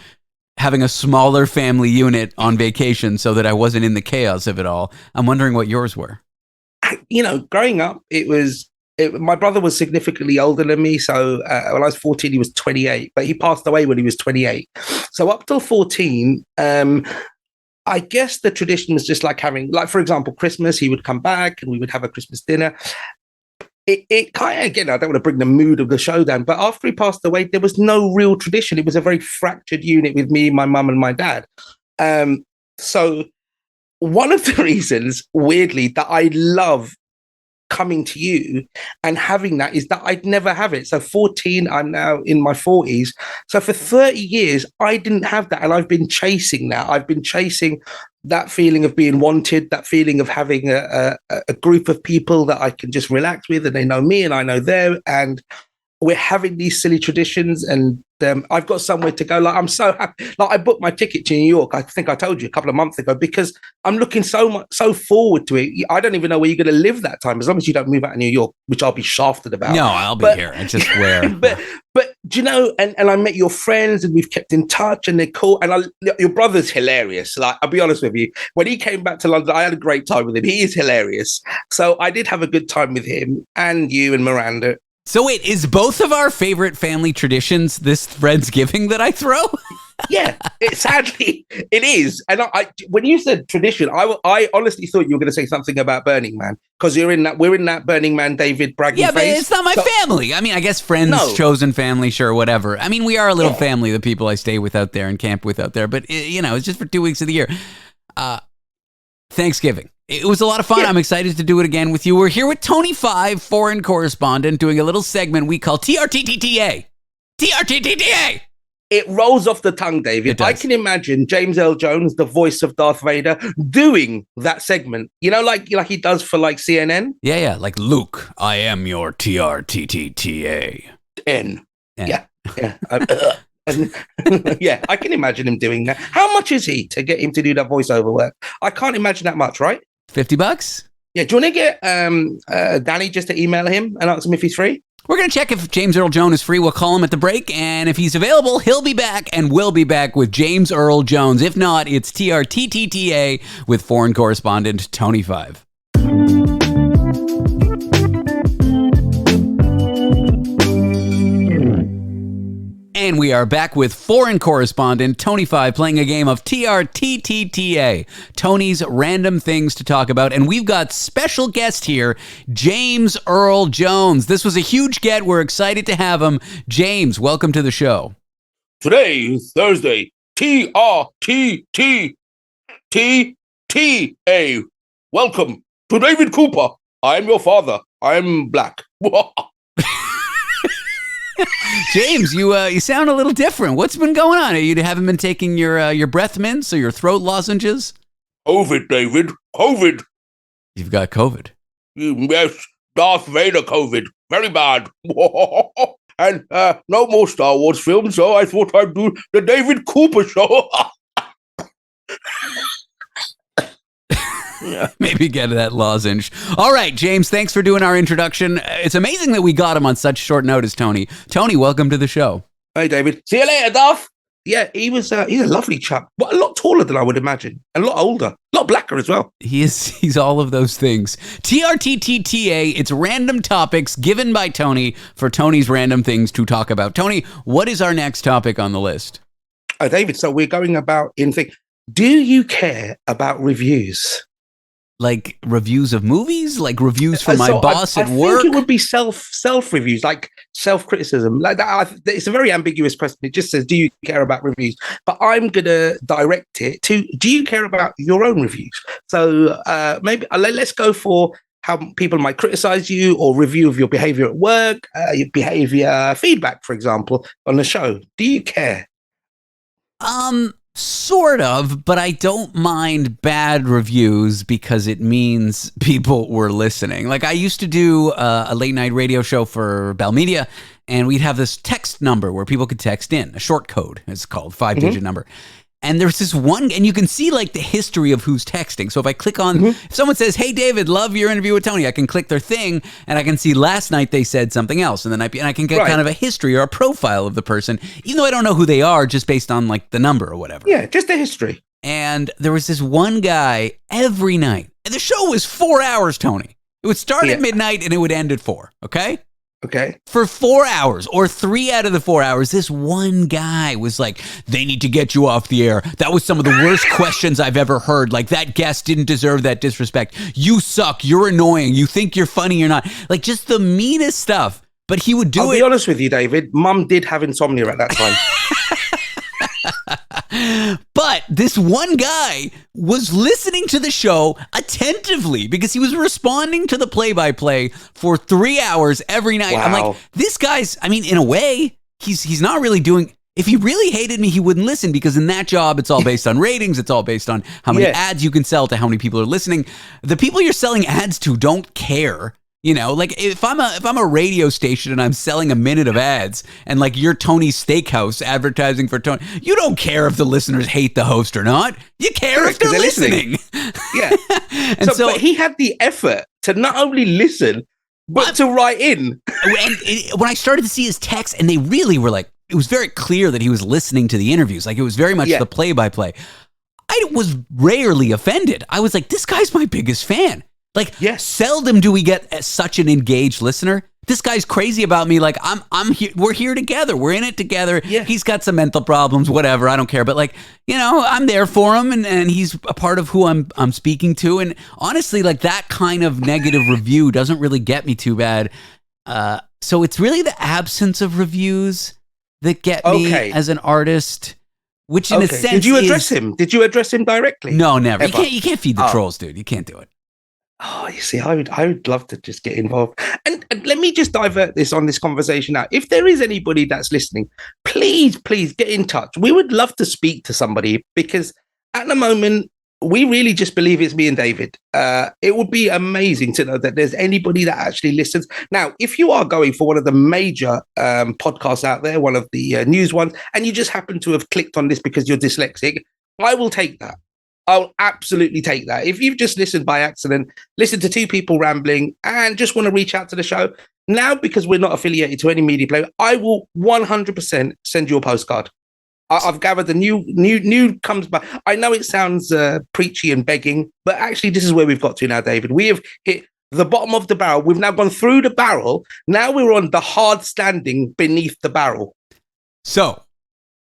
having a smaller family unit on vacation so that I wasn't in the chaos of it all. I'm wondering what yours were.
You know, growing up, my brother was significantly older than me. So when I was 14, he was 28, but he passed away when he was 28. So up till 14, I guess the tradition was just like having, like, for example, Christmas, he would come back and we would have a Christmas dinner. It kind of, again, I don't want to bring the mood of the show down, but after he passed away, there was no real tradition. It was a very fractured unit with me, my mum and my dad. So one of the reasons, weirdly, that I love coming to you and having that is that I'd never have it. So 14, I'm now in my 40s. So for 30 years, I didn't have that. And I've been chasing that. I've been chasing that feeling of being wanted, that feeling of having a group of people that I can just relax with and they know me and I know them. And we're having these silly traditions and I've got somewhere to go. Like, I'm so happy. Like, I booked my ticket to New York. I think I told you a couple of months ago because I'm looking so forward to it. I don't even know where you're going to live that time, as long as you don't move out of New York, which I'll be shafted about.
No, I'll be here. It's just where.
But do you know? And I met your friends, and we've kept in touch, and they're cool. And your brother's hilarious. Like, I'll be honest with you, when he came back to London, I had a great time with him. He is hilarious. So I did have a good time with him and you and Miranda.
So wait, is both of our favorite family traditions this Friendsgiving that I throw?
Yeah, sadly it is. And when you said tradition, I honestly thought you were going to say something about Burning Man because we're in that Burning Man David bragging
Yeah,
phase.
but it's not my family. I mean, I guess friends, chosen family, sure, whatever. I mean, we are a little family, the people I stay with out there and camp with out there. But, it's just for 2 weeks of the year. Thanksgiving. It was a lot of fun. Yeah. I'm excited to do it again with you. We're here with Tony 5, foreign correspondent, doing a little segment we call TRTTTA. TRTTTA!
It rolls off the tongue, David. I can imagine James Earl Jones, the voice of Darth Vader, doing that segment. Like he does for like CNN.
Yeah, like Luke, I am your TRTTTA.
N. Yeah. Yeah, I can imagine him doing that. How much is he to get him to do that voiceover work? I can't imagine that much, right?
$50?
Yeah, do you want to get Dani just to email him and ask him if he's free?
We're going to check if James Earl Jones is free. We'll call him at the break, and if he's available, he'll be back, and we'll be back with James Earl Jones. If not, it's TRTTTA with foreign correspondent Tony 5. And we are back with foreign correspondent Tony 5 playing a game of TRTTTA, Tony's random things to talk about. And we've got special guest here, James Earl Jones. This was a huge get. We're excited to have him. James, welcome to the show.
Today is Thursday. TRTTTA. Welcome to David Cooper. I'm your father. I'm black.
James, you sound a little different. What's been going on? You haven't been taking your breath mints or your throat lozenges?
COVID, David. COVID.
You've got COVID.
Yes, Darth Vader COVID. Very bad. And no more Star Wars films, so I thought I'd do the David Cooper show.
Yeah. Maybe get that lozenge. All right, James, thanks for doing our introduction. It's amazing that we got him on such short notice, Tony. Tony, welcome to the show.
Hey, David. See you later, Darth. Yeah, he's a lovely chap. But a lot taller than I would imagine. And a lot older. A lot blacker as well.
He's all of those things. TRTTTA, it's random topics given by Tony for Tony's random things to talk about. Tony, what is our next topic on the list?
Oh, David, so we're going about do you care about reviews?
Like reviews of movies, like reviews from my boss at work.
I think it would be self reviews, like self-criticism. Like that, it's a very ambiguous question. It just says, "Do you care about reviews?" But I'm gonna direct it to, "Do you care about your own reviews?" So maybe let's go for how people might criticize you or review of your behavior at work, your behavior feedback, for example, on the show. Do you care?
Sort of, but I don't mind bad reviews because it means people were listening. Like I used to do a late night radio show for Bell Media, and we'd have this text number where people could text in, a short code, it's called, 5-digit number. And there's this one, and you can see like the history of who's texting. So if I click on, if someone says, "Hey David, love your interview with Tony," I can click their thing and I can see last night they said something else. And then I can get kind of a history or a profile of the person, even though I don't know who they are, just based on like the number or whatever.
Yeah, just a history.
And there was this one guy every night, and the show was 4 hours, Tony. It would start at midnight and it would end at 4, okay?
Okay.
For 4 hours or 3 out of the 4 hours, this one guy was like, "They need to get you off the air. That was some of the worst questions I've ever heard. Like that guest didn't deserve that disrespect. You suck. You're annoying. You think you're funny. You're not." Like just the meanest stuff. But he would do it.
I'll be honest with you, David. Mum did have insomnia at that time.
But this one guy was listening to the show attentively because he was responding to the play-by-play for 3 hours every night.
Wow.
I'm like, this guy's, I mean, in a way, he's not really doing, if he really hated me, he wouldn't listen, because in that job, it's all based on ratings. It's all based on how many ads you can sell to how many people are listening. The people you're selling ads to don't care. You know, like if I'm a radio station and I'm selling a minute of ads and like you're Tony's Steakhouse advertising for Tony, you don't care if the listeners hate the host or not. You care if they're listening.
Yeah.
And so
but he had the effort to not only listen, but to write in.
And when I started to see his texts, and they really were like, it was very clear that he was listening to the interviews. Like it was very much the play-by-play. I was rarely offended. I was like, this guy's my biggest fan. Like, seldom do we get such an engaged listener. this guy's crazy about me. Like I'm here. We're here together. We're in it together.
Yeah.
He's got some mental problems, whatever. I don't care. But like, I'm there for him and he's a part of who I'm speaking to. And honestly, like that kind of negative review doesn't really get me too bad. So it's really the absence of reviews that get me as an artist, which in a sense
Did you address him? Did you address him directly?
No, never. You can't feed the trolls, dude. You can't do it.
Oh, you see, I would love to just get involved. And let me just divert this conversation now. If there is anybody that's listening, please get in touch. We would love to speak to somebody because at the moment, we really just believe it's me and David. It would be amazing to know that there's anybody that actually listens. Now, if you are going for one of the major podcasts out there, one of the news ones, and you just happen to have clicked on this because you're dyslexic, I will take that. I'll absolutely take that. If you've just listened by accident, listened to two people rambling and just want to reach out to the show, now because we're not affiliated to any media player, I will 100% send you a postcard. I've gathered the new comes by. I know it sounds preachy and begging, but actually this is where we've got to now, David. We have hit the bottom of the barrel. We've now gone through the barrel. Now we're on the hard standing beneath the barrel.
So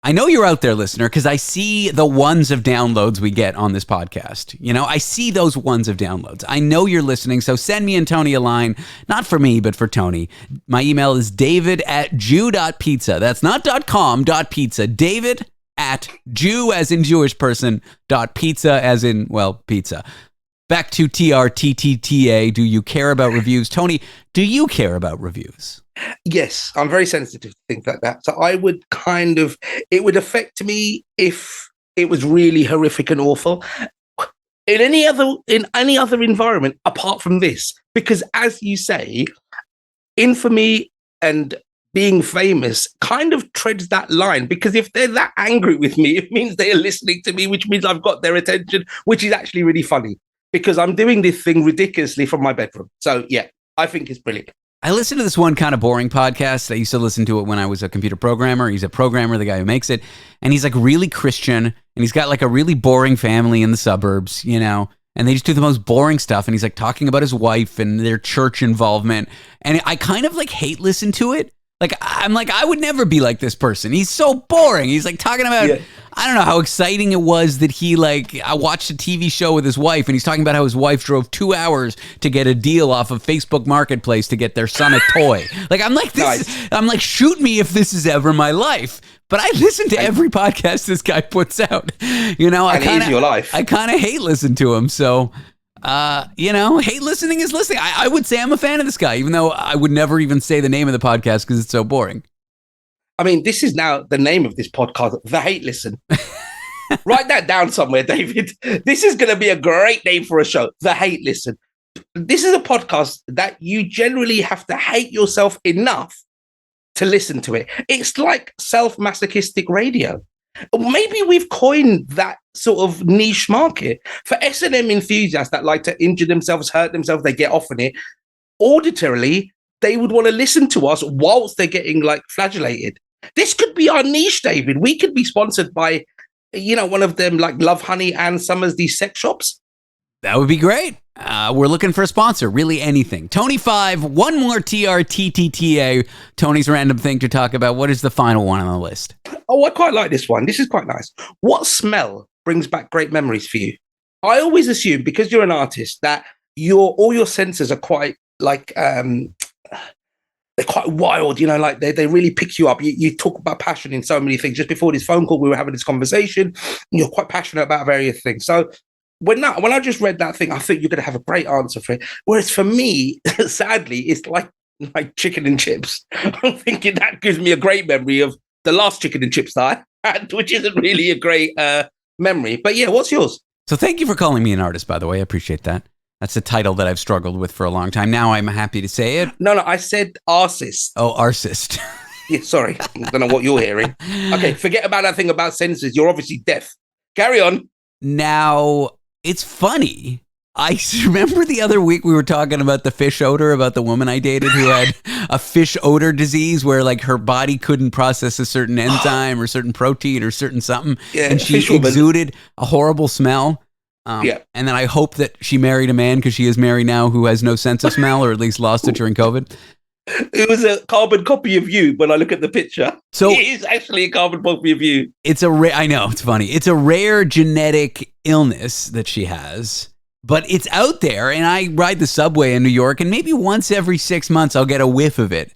I know you're out there, listener, because I see the ones of downloads we get on this podcast. I see those ones of downloads. I know you're listening, so send me and Tony a line, not for me, but for Tony. My email is david@jew.pizza. That's not .com, .pizza. David at Jew as in Jewish person, .pizza as in, well, pizza. Back to TRTTTA. Do you care about reviews? Tony, do you care about reviews?
Yes, I'm very sensitive to things like that. So I would it would affect me if it was really horrific and awful in any other environment apart from this, because as you say, infamy and being famous kind of treads that line, because if they're that angry with me, it means they are listening to me, which means I've got their attention, which is actually really funny because I'm doing this thing ridiculously from my bedroom. So yeah, I think it's brilliant.
I listen to this one kind of boring podcast. I used to listen to it when I was a computer programmer. He's a programmer, the guy who makes it. And he's like really Christian. And he's got like a really boring family in the suburbs, and they just do the most boring stuff. And he's like talking about his wife and their church involvement. And I kind of like hate listen to it. Like, I'm like, I would never be like this person. He's so boring. He's like talking about, I don't know how exciting it was that I watched a TV show with his wife and he's talking about how his wife drove 2 hours to get a deal off of Facebook Marketplace to get their son a toy. Like, I'm like, I'm like, shoot me if this is ever my life. But I listen to every podcast this guy puts out. I kind of hate listen to him. So, hate listening is listening. I would say I'm a fan of this guy, even though I would never even say the name of the podcast because it's so boring.
I mean, this is now the name of this podcast, The Hate Listen. Write that down somewhere, David. This is going to be a great name for a show, The Hate Listen. This is a podcast that you generally have to hate yourself enough to listen to it. It's like self-masochistic radio. Maybe we've coined that sort of niche market for S&M enthusiasts that like to injure themselves, hurt themselves, they get off on it. Auditorily, they would want to listen to us whilst they're getting like flagellated. This could be our niche, David. We could be sponsored by, one of them like Love Honey and Summers, these sex shops.
That would be great. We're looking for a sponsor, really anything. Tony 5, one more TRTTTA, Tony's random thing to talk about. What is the final one on the list?
Oh, I quite like this one. This is quite nice. What smell brings back great memories for you? I always assume, because you're an artist, that all your senses are quite like, they're quite wild, like they really pick you up. You talk about passion in so many things. Just before this phone call, we were having this conversation, and you're quite passionate about various things. So when I just read that thing, I think you're going to have a great answer for it. Whereas for me, sadly, it's like chicken and chips. I'm thinking that gives me a great memory of the last chicken and chips that I had, which isn't really a great memory. But yeah, what's yours?
So thank you for calling me an artist, by the way. I appreciate that. That's a title that I've struggled with for a long time. Now I'm happy to say it.
No, I said artist.
Oh, artist.
Yeah, sorry. I don't know what you're hearing. Okay, forget about that thing about senses. You're obviously deaf. Carry on.
Now, it's funny. I remember the other week we were talking about the fish odor, about the woman I dated who had a fish odor disease where like her body couldn't process a certain enzyme or certain protein or certain something.
Yeah,
and she exuded a horrible smell. And then I hope that she married a man, because she is married now, who has no sense of smell, or at least lost it during COVID.
It was a carbon copy of you when I look at the picture.
So
it is actually a carbon copy of you.
It's I know, it's funny. It's a rare genetic illness that she has, but it's out there, and I ride the subway in New York, and maybe once every 6 months I'll get a whiff of it.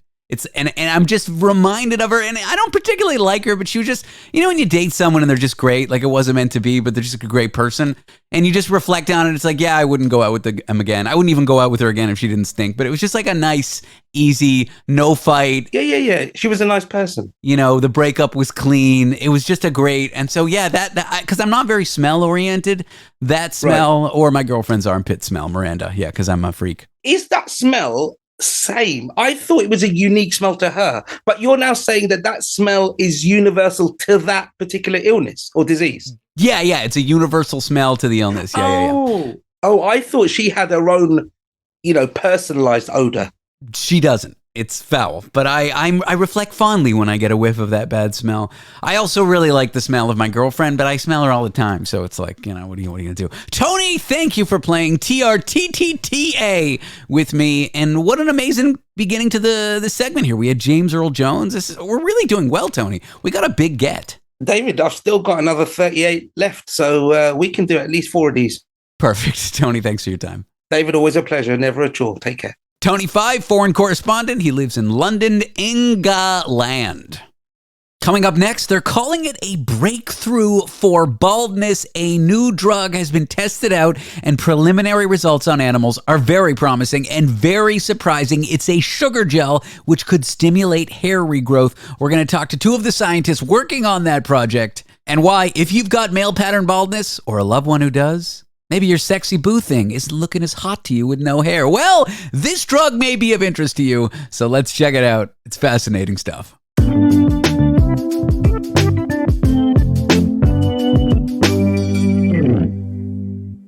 And I'm just reminded of her, and I don't particularly like her, but she was just, when you date someone and they're just great, like it wasn't meant to be, but they're just a great person, and you just reflect on it, it's like, yeah, I wouldn't go out with them again. I wouldn't even go out with her again if she didn't stink, but it was just like a nice, easy, no fight.
Yeah. She was a nice person.
The breakup was clean. It was just a great, and so yeah, that because I'm not very smell oriented, that smell, right. Or my girlfriend's armpit smell, Miranda, yeah, because I'm a freak.
Is that smell same? I thought it was a unique smell to her, but you're now saying that smell is universal to that particular illness or disease.
Yeah, it's a universal smell to the illness. Yeah.
Oh, I thought she had her own, personalized odor.
She doesn't. It's foul, but I reflect fondly when I get a whiff of that bad smell. I also really like the smell of my girlfriend, but I smell her all the time, so it's like, what are you going to do? Tony, thank you for playing TRTTTA with me, and what an amazing beginning to the segment here. We had James Earl Jones. We're really doing well, Tony. We got a big get.
David, I've still got another 38 left, so we can do at least 4 of these.
Perfect. Tony, thanks for your time.
David, always a pleasure. Never a chore. Take care.
Tony 5, foreign correspondent. He lives in London, England. Coming up next, they're calling it a breakthrough for baldness. A new drug has been tested out, and preliminary results on animals are very promising and very surprising. It's a sugar gel which could stimulate hair regrowth. We're going to talk to 2 of the scientists working on that project, and why, if you've got male pattern baldness or a loved one who does, maybe your sexy boo thing isn't looking as hot to you with no hair. Well, this drug may be of interest to you, so let's check it out. It's fascinating stuff.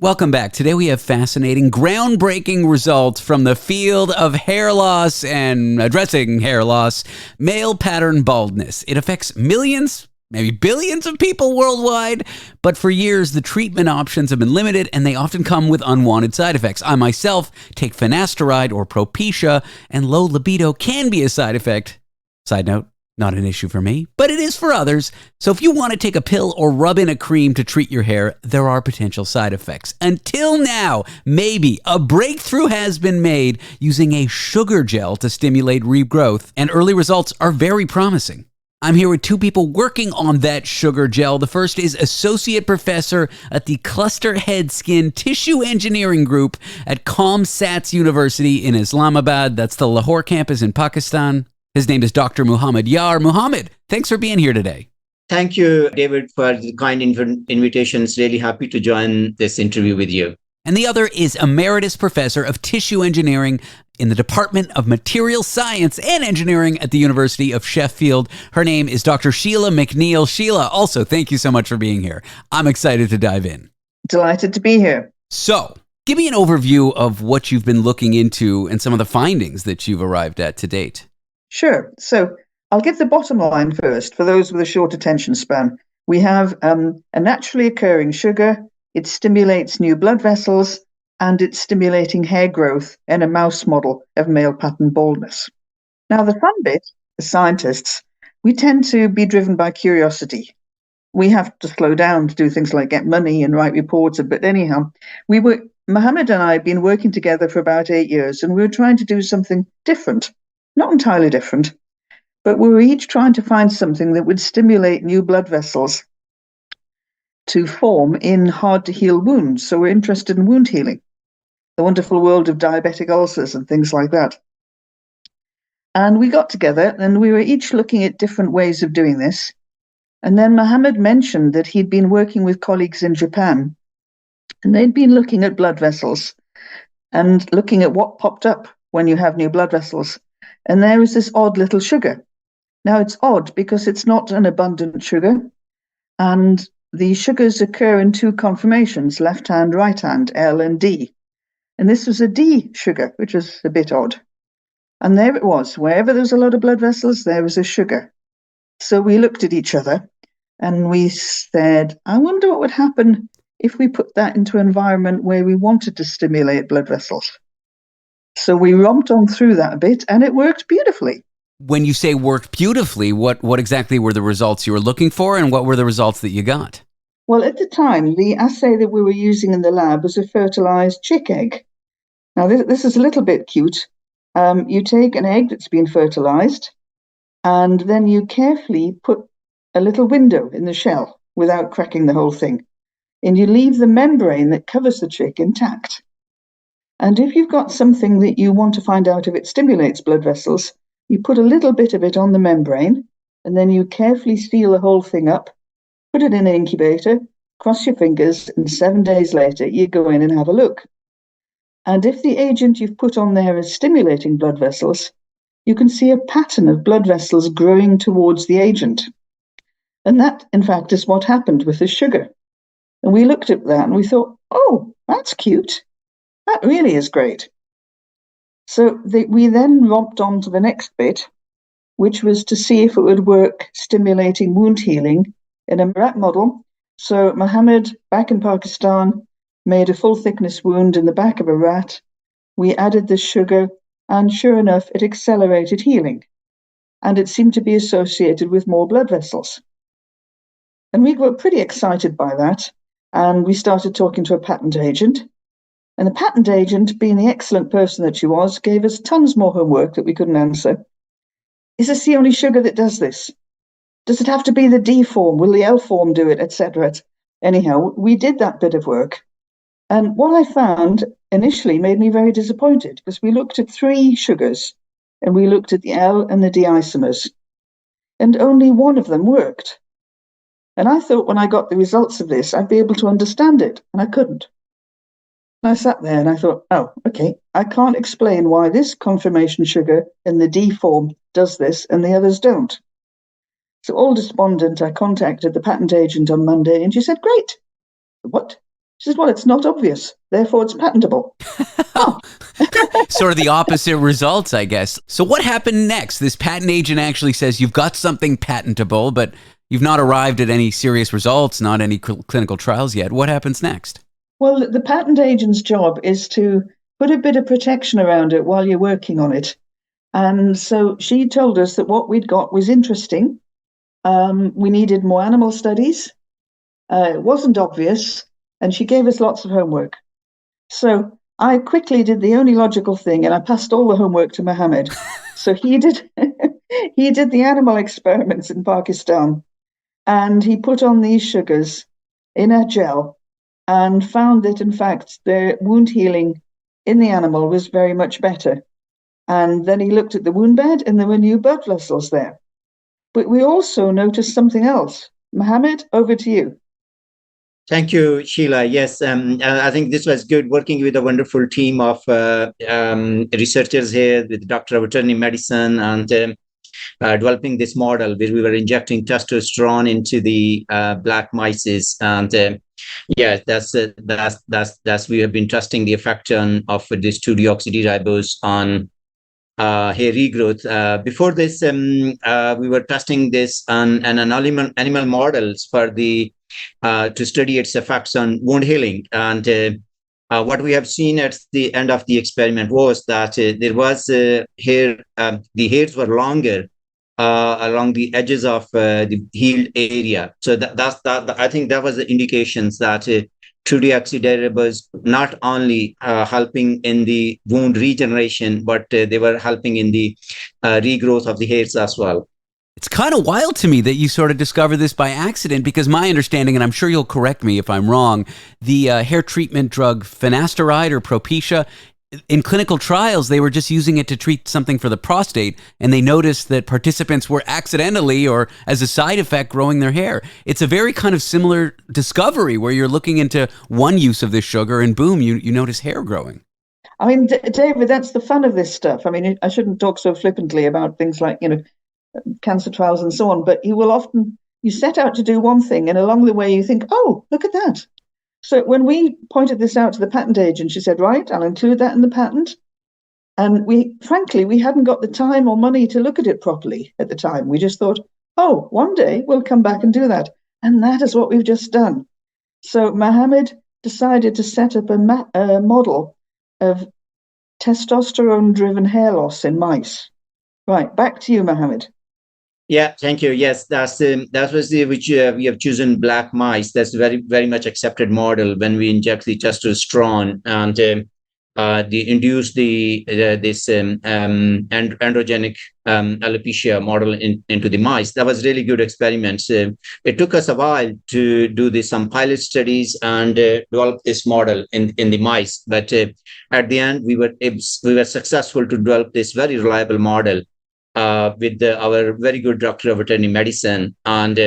Welcome back. Today we have fascinating, groundbreaking results from the field of hair loss and addressing hair loss, male pattern baldness. It affects millions, maybe billions of people worldwide, but for years the treatment options have been limited and they often come with unwanted side effects. I myself take finasteride or Propecia, and low libido can be a side effect. Side note, not an issue for me, but it is for others. So if you want to take a pill or rub in a cream to treat your hair, there are potential side effects. Until now, maybe a breakthrough has been made using a sugar gel to stimulate regrowth, and early results are very promising. I'm here with 2 people working on that sugar gel. The first is Associate Professor at the Cluster Head Skin Tissue Engineering Group at COMSATS University in Islamabad. That's the Lahore campus in Pakistan. His name is Dr. Muhammad Yar. Muhammad, thanks for being here today.
Thank you, David, for the kind invitation. It's really happy to join this interview with you.
And the other is Emeritus Professor of Tissue Engineering in the Department of Material Science and Engineering at the University of Sheffield. Her name is Dr. Sheila MacNeil. Sheila, also, thank you so much for being here. I'm excited to dive in.
Delighted to be here.
So, give me an overview of what you've been looking into and some of the findings that you've arrived at to date.
Sure. So I'll give the bottom line first for those with a short attention span. We have a naturally occurring sugar. It stimulates new blood vessels, and it's stimulating hair growth in a mouse model of male pattern baldness. Now, the fun bit, as scientists, we tend to be driven by curiosity. We have to slow down to do things like get money and write reports. But anyhow, Mohammed and I have been working together for about 8 years, and we were trying to do something different. Not entirely different, but we were each trying to find something that would stimulate new blood vessels to form in hard-to-heal wounds. So we're interested in wound healing, the wonderful world of diabetic ulcers and things like that. And we got together and we were each looking at different ways of doing this. And then Mohammed mentioned that he'd been working with colleagues in Japan, and they'd been looking at blood vessels and looking at what popped up when you have new blood vessels. And there is this odd little sugar. Now, it's odd because it's not an abundant sugar, and the sugars occur in 2 conformations, left hand, right hand, L and D. And this was a D sugar, which was a bit odd. And there it was. Wherever there's a lot of blood vessels, there was a sugar. So we looked at each other and we said, I wonder what would happen if we put that into an environment where we wanted to stimulate blood vessels. So we romped on through that a bit, and it worked beautifully.
When you say worked beautifully, what exactly were the results you were looking for, and what were the results that you got?
Well, at the time, the assay that we were using in the lab was a fertilized chick egg. Now, this is a little bit cute. You take an egg that's been fertilized, and then you carefully put a little window in the shell without cracking the whole thing. And you leave the membrane that covers the chick intact. And if you've got something that you want to find out if it stimulates blood vessels, you put a little bit of it on the membrane, and then you carefully seal the whole thing up, put it in an incubator, cross your fingers, and 7 days later, you go in and have a look. And if the agent you've put on there is stimulating blood vessels, you can see a pattern of blood vessels growing towards the agent. And that, in fact, is what happened with the sugar. And we looked at that and we thought, oh, that's cute. That really is great. So we then romped on to the next bit, which was to see if it would work stimulating wound healing in a rat model. So Mohammed, back in Pakistan, made a full thickness wound in the back of a rat. We added this sugar, and sure enough, it accelerated healing. And it seemed to be associated with more blood vessels. And we were pretty excited by that. And we started talking to a patent agent. And the patent agent, being the excellent person that she was, gave us tons more homework that we couldn't answer. Is this the only sugar that does this? Does it have to be the D form? Will the L form do it, etc.? Anyhow, we did that bit of work. And what I found initially made me very disappointed, because we looked at 3 sugars, and we looked at the L and the D isomers, and only one of them worked. And I thought when I got the results of this, I'd be able to understand it, and I couldn't. And I sat there and I thought, oh, okay, I can't explain why this confirmation sugar in the D form does this and the others don't. So all despondent, I contacted the patent agent on Monday, and she said, great. What? She says, well, it's not obvious, therefore it's patentable. Oh.
Sort of the opposite results, I guess. So what happened next? This patent agent actually says you've got something patentable, but you've not arrived at any serious results, not any clinical trials yet. What happens next?
Well, the patent agent's job is to put a bit of protection around it while you're working on it. And so she told us that what we'd got was interesting. We needed more animal studies. It wasn't obvious. And she gave us lots of homework. So I quickly did the only logical thing, and I passed all the homework to Mohammed. So he did the animal experiments in Pakistan, and he put on these sugars in a gel and found that, in fact, the wound healing in the animal was very much better. And then he looked at the wound bed, and there were new blood vessels there. But we also noticed something else. Mohammed, over to you.
Thank you, Sheila. Yes, I think this was good working with a wonderful team of researchers here with Doctor of Veterinary Medicine and developing this model where we were injecting testosterone into the black mice. And yeah, that's we have been testing the effect of this 2-deoxyderibose on hair regrowth. Before this, we were testing this on animal models for the to study its effects on wound healing. And what we have seen at the end of the experiment was that there was hair, the hairs were longer along the edges of the healed area. So I think that was the indications that 2-deoxyderibose not only helping in the wound regeneration, but they were helping in the regrowth of the hairs as well.
It's kind of wild to me that you sort of discovered this by accident, because my understanding, and I'm sure you'll correct me if I'm wrong, the hair treatment drug finasteride or Propecia, in clinical trials, they were just using it to treat something for the prostate, and they noticed that participants were accidentally or as a side effect growing their hair. It's a very kind of similar discovery where you're looking into one use of this sugar and boom, you notice hair growing.
I mean, David, that's the fun of this stuff. I mean, I shouldn't talk so flippantly about things like, cancer trials and so on, but you set out to do one thing, and along the way you think, oh, look at that. So when we pointed this out to the patent agent, she said, right, I'll include that in the patent. And we hadn't got the time or money to look at it properly at the time. We just thought, oh, one day we'll come back and do that. And that is what we've just done. So Mohammed decided to set up a model of testosterone-driven hair loss in mice. Right, back to you, Mohammed.
Yeah, thank you. Yes, that was the which we have chosen black mice. That's very much accepted model when we inject the testosterone and they induce this androgenic alopecia model into the mice. That was really good experiments. It took us a while to do some pilot studies and develop this model in the mice, but at the end we were successful to develop this very reliable model with our very good doctor of veterinary medicine. And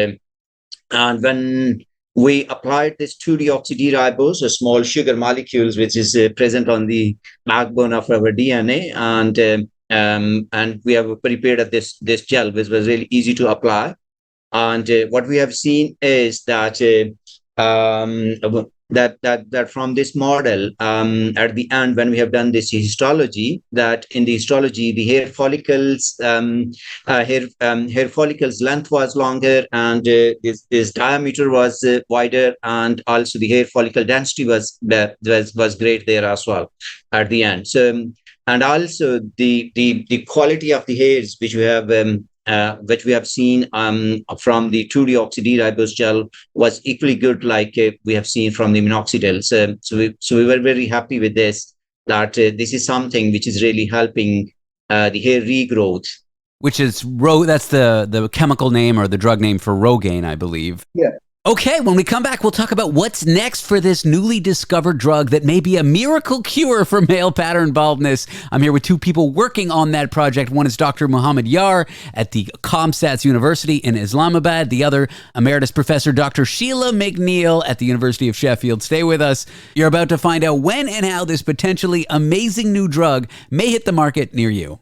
when we applied this 2-deoxyderibose, a small sugar molecules, which is present on the backbone of our DNA, and we have prepared this gel, which was really easy to apply. And what we have seen is that that from this model, at the end, when we have done this histology, that in the histology, the hair follicles, hair follicles length was longer, and this diameter was wider, and also the hair follicle density was great there as well at the end. So, and also the quality of the hairs which we have seen from the 2-deoxyderibose gel was equally good, like we have seen from the minoxidil. So we were very happy with this, that this is something which is really helping the hair regrowth.
Which is that's the chemical name or the drug name for Rogaine, I believe.
Yeah.
Okay, when we come back, we'll talk about what's next for this newly discovered drug that may be a miracle cure for male pattern baldness. I'm here with two people working on that project. One is Dr. Mohammed Yar at the COMSATS University in Islamabad. The other, Emeritus Professor Dr. Sheila MacNeil at the University of Sheffield. Stay with us. You're about to find out when and how this potentially amazing new drug may hit the market near you.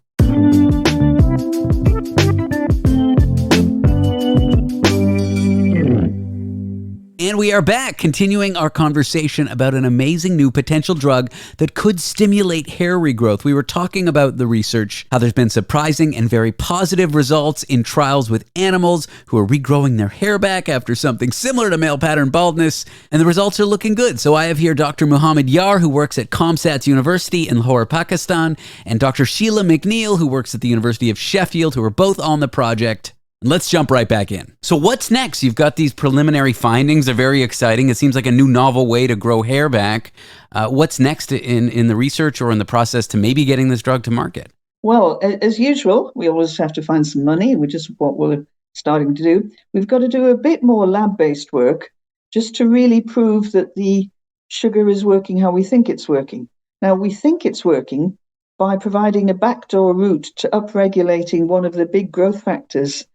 And we are back, continuing our conversation about an amazing new potential drug that could stimulate hair regrowth. We were talking about the research, how there's been surprising and very positive results in trials with animals who are regrowing their hair back after something similar to male pattern baldness, and the results are looking good. So I have here Dr. Mohammed Yar, who works at COMSATS University in Lahore, Pakistan, and Dr. Sheila MacNeil, who works at the University of Sheffield, who are both on the project. Let's jump right back in. So what's next? You've got these preliminary findings. They're very exciting. It seems like a new novel way to grow hair back. What's next in the research or in the process to maybe getting this drug to market?
Well, as usual, we always have to find some money, which is what we're starting to do. We've got to do a bit more lab-based work just to really prove that the sugar is working how we think it's working. Now, we think it's working by providing a backdoor route to upregulating one of the big growth factors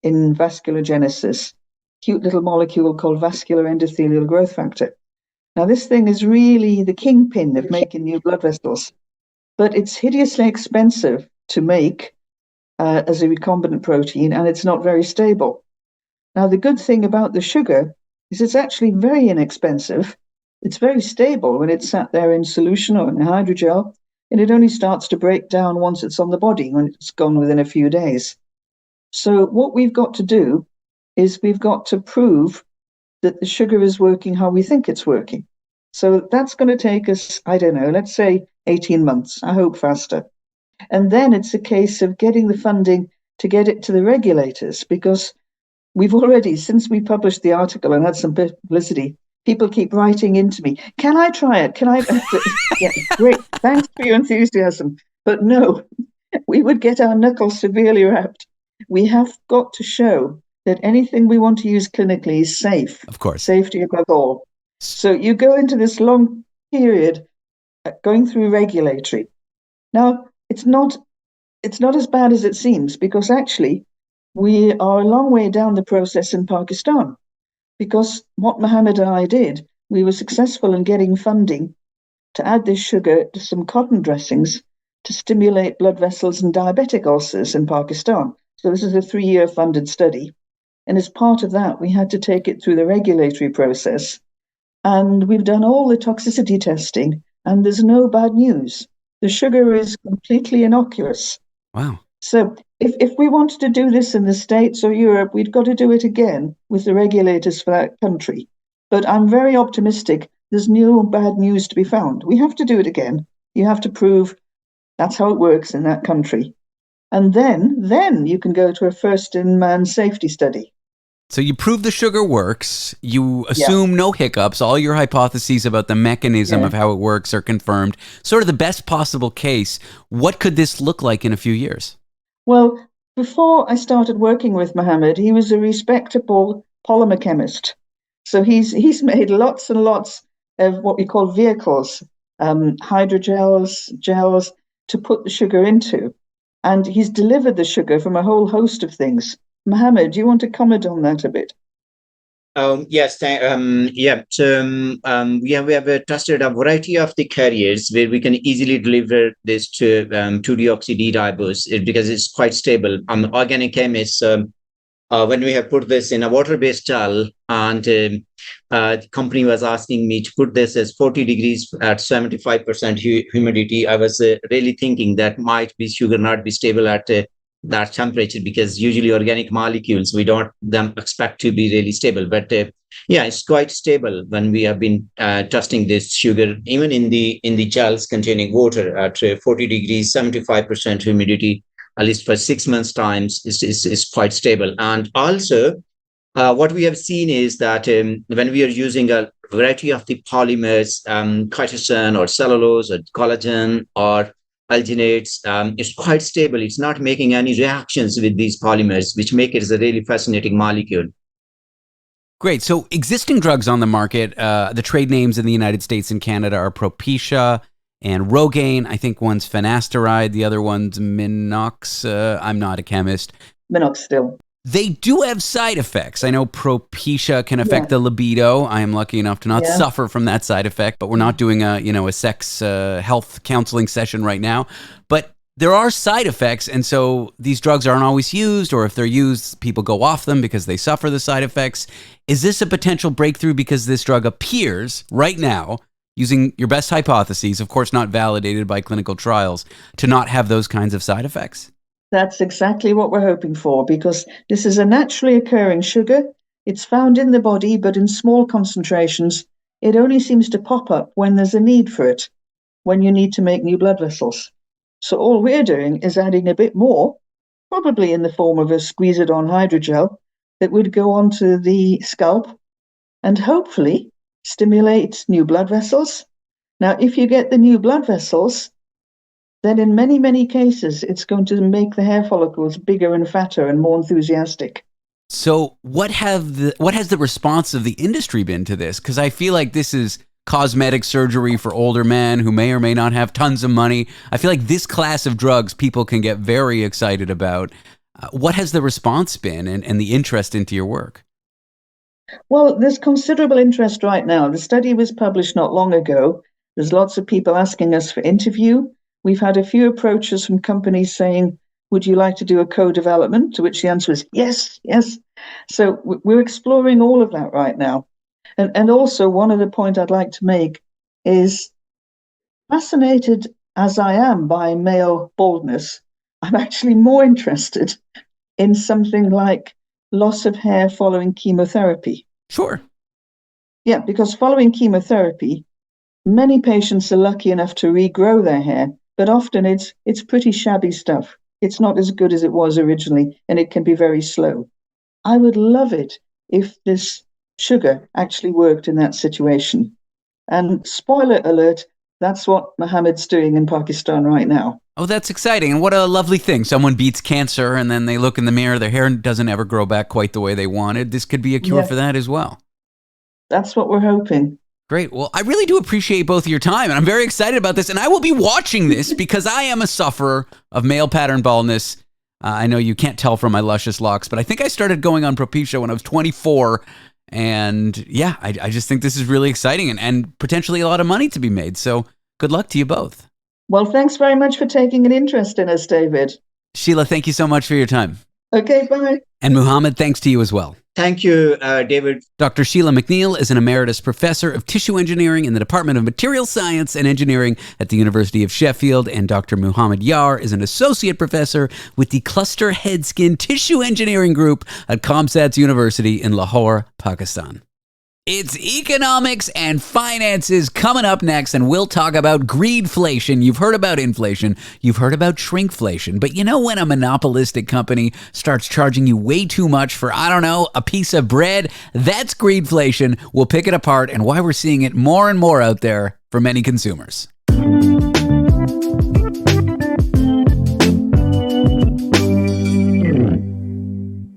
in vasculogenesis, cute little molecule called vascular endothelial growth factor. Now, this thing is really the kingpin of making new blood vessels, but it's hideously expensive to make as a recombinant protein, and it's not very stable. Now, the good thing about the sugar is it's actually very inexpensive. It's very stable when it's sat there in solution or in a hydrogel, and it only starts to break down once it's on the body, when it's gone within a few days. So what we've got to do is we've got to prove that the sugar is working how we think it's working. So that's going to take us, I don't know, let's say 18 months. I hope faster. And then it's a case of getting the funding to get it to the regulators, because we've already, since we published the article and had some publicity, people keep writing into me, can I try it? Can I? Yeah, great. Thanks for your enthusiasm. But no, we would get our knuckles severely wrapped. We have got to show that anything we want to use clinically is safe.
Of course.
Safety above all. So you go into this long period going through regulatory. Now, it's not as bad as it seems, because actually we are a long way down the process in Pakistan, because what Mohammed and I did, we were successful in getting funding to add this sugar to some cotton dressings to stimulate blood vessels and diabetic ulcers in Pakistan. So this is a 3-year funded study. And as part of that, we had to take it through the regulatory process. And we've done all the toxicity testing, and there's no bad news. The sugar is completely innocuous.
Wow.
So if we wanted to do this in the States or Europe, we'd got to do it again with the regulators for that country. But I'm very optimistic. There's no bad news to be found. We have to do it again. You have to prove That's how it works in that country. And then you can go to a first-in-man safety study.
So you prove the sugar works. You
Yeah.
assume no hiccups. All your hypotheses about the mechanism
Yeah.
of how it works are confirmed. Sort of the best possible case. What could this look like in a few years?
Well, before I started working with Mohammed, he was a respectable polymer chemist. So he's made lots and lots of what we call vehicles, hydrogels, gels to put the sugar into. And he's delivered the sugar from a whole host of things. Mohammed, do you want to comment on that a bit?
Yes, yeah. So we have tested a variety of the carriers where we can easily deliver this to 2-deoxy-D-ribose because it's quite stable. I'm an organic chemist. When we have put this in a water-based gel, and the company was asking me to put this as 40 degrees at 75% humidity, I was really thinking that might be sugar not be stable at that temperature, because usually organic molecules we don't them expect to be really stable. But yeah, it's quite stable when we have been testing this sugar, even in the gels containing water at 40 degrees, 75% humidity, at least for 6 months times is quite stable. And also what we have seen is that when we are using a variety of the polymers, chitosan or cellulose or collagen or alginates, it's quite stable. It's not making any reactions with these polymers, which make it a really fascinating molecule.
Great. So existing drugs on the market, the trade names in the United States and Canada are Propecia and Rogaine. I think one's finasteride, the other one's Minox. I'm not a chemist.
Minoxidil.
They do have side effects. I know Propecia can affect the libido. I am lucky enough to not suffer from that side effect, but we're not doing a sex health counseling session right now. But there are side effects, and so these drugs aren't always used, or if they're used, people go off them because they suffer the side effects. Is this a potential breakthrough because this drug appears right now, using your best hypotheses, of course not validated by clinical trials, to not have those kinds of side effects?
That's exactly what we're hoping for, because this is a naturally occurring sugar. It's found in the body, but in small concentrations. It only seems to pop up when there's a need for it, when you need to make new blood vessels. So all we're doing is adding a bit more, probably in the form of a squeeze-it-on hydrogel that would go onto the scalp and hopefully stimulate new blood vessels. Now, if you get the new blood vessels, then in many, many cases, it's going to make the hair follicles bigger and fatter and more enthusiastic.
So what has the response of the industry been to this? Because I feel like this is cosmetic surgery for older men who may or may not have tons of money. I feel like this class of drugs people can get very excited about. What has the response been and the interest into your work?
Well, there's considerable interest right now. The study was published not long ago. There's lots of people asking us for interview. We've had a few approaches from companies saying, would you like to do a co-development? To which the answer is yes, yes. So we're exploring all of that right now. And also one other point I'd like to make is, fascinated as I am by male baldness, I'm actually more interested in something like loss of hair following chemotherapy.
Sure.
Yeah, because following chemotherapy, many patients are lucky enough to regrow their hair, but often it's pretty shabby stuff. It's not as good as it was originally, and it can be very slow. I would love it if this sugar actually worked in that situation. And spoiler alert, that's what Mohammed's doing in Pakistan right now.
Oh, that's exciting. And what a lovely thing. Someone beats cancer and then they look in the mirror, their hair doesn't ever grow back quite the way they wanted. This could be a cure for that as well.
That's what we're hoping.
Great. Well, I really do appreciate both of your time, and I'm very excited about this. And I will be watching this because I am a sufferer of male pattern baldness. I know you can't tell from my luscious locks, but I think I started going on Propecia when I was 24. And yeah, I just think this is really exciting and potentially a lot of money to be made. So good luck to you both.
Well, thanks very much for taking an interest in us, David.
Sheila, thank you so much for your time.
Okay, bye.
And Muhammad, thanks to you as well.
Thank you, David.
Dr. Sheila MacNeil is an emeritus professor of tissue engineering in the Department of Materials Science and Engineering at the University of Sheffield, and Dr. Muhammad Yar is an associate professor with the Cluster Head Skin Tissue Engineering Group at COMSATS University in Lahore, Pakistan. It's economics and finances coming up next, and we'll talk about greedflation. You've heard about inflation, you've heard about shrinkflation, but you know when a monopolistic company starts charging you way too much for, I don't know, a piece of bread? That's greedflation. We'll pick it apart and why we're seeing it more and more out there for many consumers.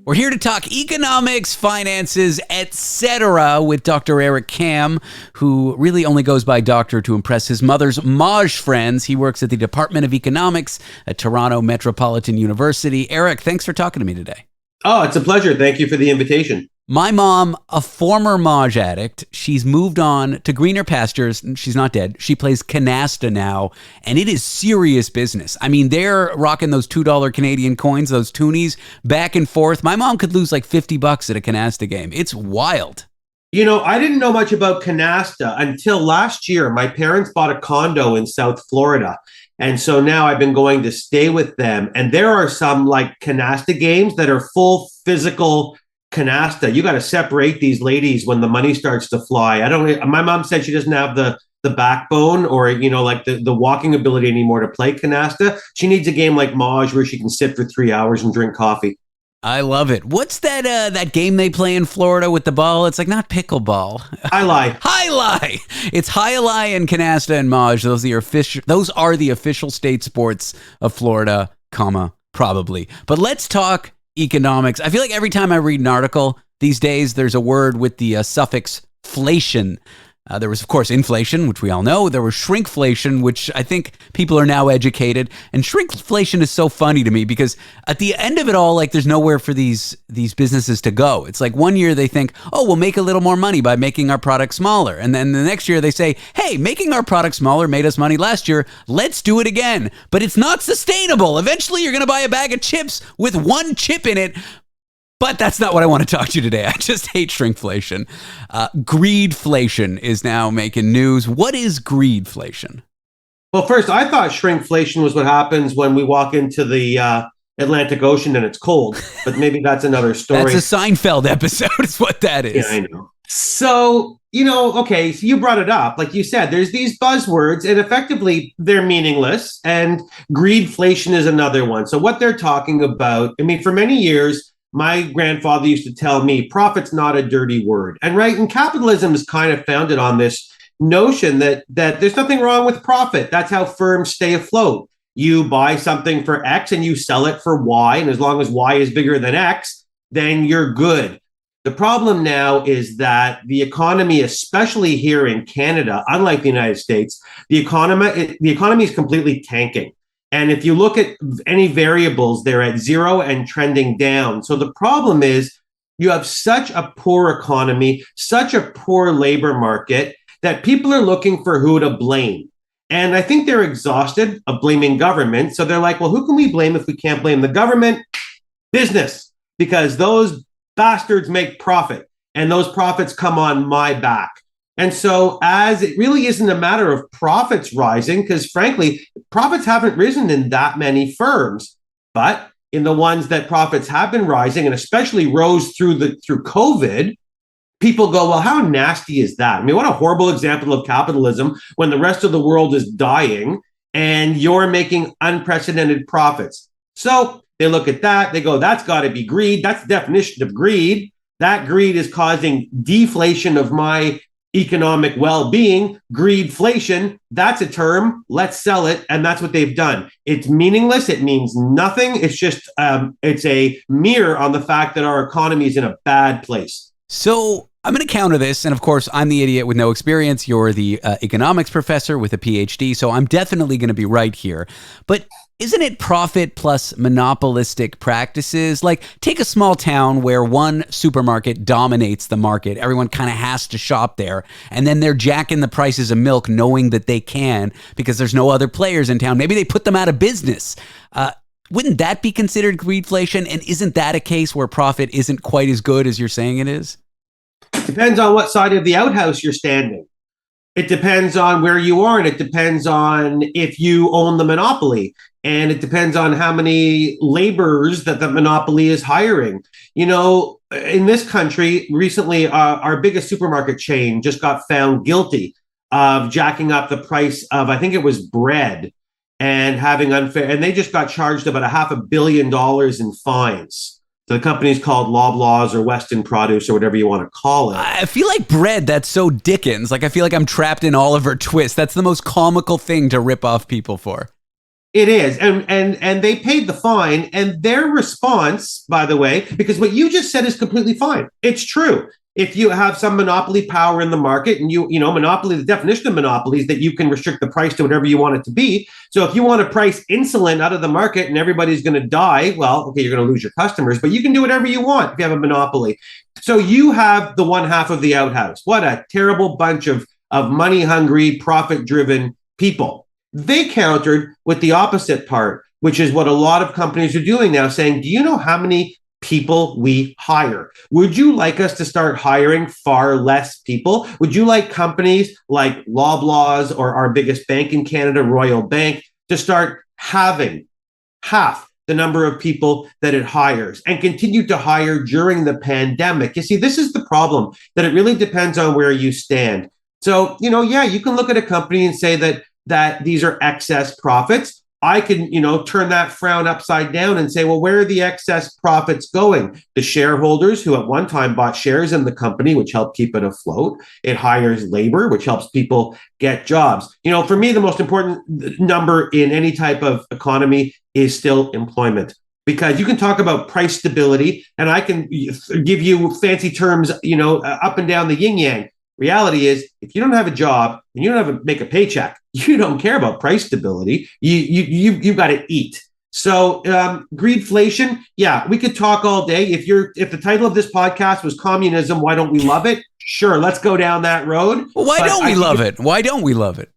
We're here to talk economics, finances, etc. with Dr. Eric Kam, who really only goes by doctor to impress his mother's Maj friends. He works at the Department of Economics at Toronto Metropolitan University. Eric, thanks for talking to me today.
Oh, it's a pleasure. Thank you for the invitation.
My mom, a former Maj addict, she's moved on to greener pastures. She's not dead. She plays canasta now, and it is serious business. I mean, they're rocking those $2 Canadian coins, those toonies, back and forth. My mom could lose like $50 at a canasta game. It's wild.
You know, I didn't know much about canasta until last year. My parents bought a condo in South Florida. And so now I've been going to stay with them. And there are some like canasta games that are full physical canasta. You got to separate these ladies when the money starts to fly. My mom said she doesn't have the backbone or, you know, like the walking ability anymore to play canasta. She needs a game like Maj where she can sit for 3 hours and drink coffee.
I love it. What's that game they play in Florida with the ball? It's like not pickleball.
High-lie.
High-lie. It's high-lie and canasta and Maj. Those are the official state sports of Florida, probably. But let's talk economics. I feel like every time I read an article these days, there's a word with the suffix flation. There was, of course, inflation, which we all know. There was shrinkflation, which I think people are now educated. And shrinkflation is so funny to me because at the end of it all, like there's nowhere for these businesses to go. It's like one year they think, oh, we'll make a little more money by making our product smaller. And then the next year they say, hey, making our product smaller made us money last year. Let's do it again. But it's not sustainable. Eventually you're going to buy a bag of chips with one chip in it. But that's not what I want to talk to you today. I just hate shrinkflation. Greedflation is now making news. What is greedflation?
Well, first, I thought shrinkflation was what happens when we walk into the Atlantic Ocean and it's cold. But maybe that's another story.
That's a Seinfeld episode is what that is.
Yeah, I know. So, okay, so you brought it up. Like you said, there's these buzzwords and effectively they're meaningless. And greedflation is another one. So what they're talking about, I mean, for many years, my grandfather used to tell me, profit's not a dirty word. And capitalism is kind of founded on this notion that there's nothing wrong with profit. That's how firms stay afloat. You buy something for X and you sell it for Y. And as long as Y is bigger than X, then you're good. The problem now is that the economy, especially here in Canada, unlike the United States, the economy is completely tanking. And if you look at any variables, they're at zero and trending down. So the problem is you have such a poor economy, such a poor labor market that people are looking for who to blame. And I think they're exhausted of blaming government. So they're like, well, who can we blame if we can't blame the government? Business, because those bastards make profit and those profits come on my back. And so as it really isn't a matter of profits rising, because frankly, profits haven't risen in that many firms, but in the ones that profits have been rising and especially rose through COVID, people go, well, how nasty is that? I mean, what a horrible example of capitalism when the rest of the world is dying and you're making unprecedented profits. So they look at that, they go, that's got to be greed. That's the definition of greed. That greed is causing deflation of my economic well-being. Greedflation, that's a term. Let's sell it. And that's what they've done. It's meaningless. It means nothing. It's just, it's a mirror on the fact that our economy is in a bad place.
So I'm going to counter this. And of course, I'm the idiot with no experience. You're the economics professor with a PhD. So I'm definitely going to be right here. But isn't it profit plus monopolistic practices? Like take a small town where one supermarket dominates the market. Everyone kind of has to shop there. And then they're jacking the prices of milk knowing that they can because there's no other players in town. Maybe they put them out of business. Wouldn't that be considered greedflation? And isn't that a case where profit isn't quite as good as you're saying it is?
Depends on what side of the outhouse you're standing. It depends on where you are, and it depends on if you own the monopoly, and it depends on how many laborers that the monopoly is hiring. You know, in this country, recently, our biggest supermarket chain just got found guilty of jacking up the price of, I think it was bread, and having unfair, and they just got charged about $500 million in fines. So the company's called Loblaws or Weston Produce or whatever you want to call it.
I feel like bread, that's so Dickens. Like, I feel like I'm trapped in Oliver Twist. That's the most comical thing to rip off people for.
It is. And they paid the fine. And their response, by the way, because what you just said is completely fine. It's true. If you have some monopoly power in the market, and you know, monopoly, the definition of monopoly is that you can restrict the price to whatever you want it to be. So if you want to price insulin out of the market and everybody's going to die, well, okay, you're going to lose your customers, but you can do whatever you want if you have a monopoly. So you have the one half of the outhouse. What a terrible bunch of money hungry, profit driven people. They countered with the opposite part, which is what a lot of companies are doing now, saying, do you know how many people we hire? Would you like us to start hiring far less people? Would you like companies like Loblaws or our biggest bank in Canada, Royal Bank, to start having half the number of people that it hires and continue to hire during the pandemic? You see, this is the problem, that it really depends on where you stand. So, you know, yeah, you can look at a company and say that these are excess profits. I can, you know, turn that frown upside down and say, well, where are the excess profits going? The shareholders who at one time bought shares in the company, which helped keep it afloat. It hires labor, which helps people get jobs. You know, for me, the most important number in any type of economy is still employment. Because you can talk about price stability, and I can give you fancy terms, you know, up and down the yin yang. Reality is, if you don't have a job and you don't make a paycheck, you don't care about price stability. You've got to eat. So greedflation, yeah, we could talk all day. If the title of this podcast was communism, why don't we love it? Sure, let's go down that road.
Well, why don't we love it? Why don't we love it?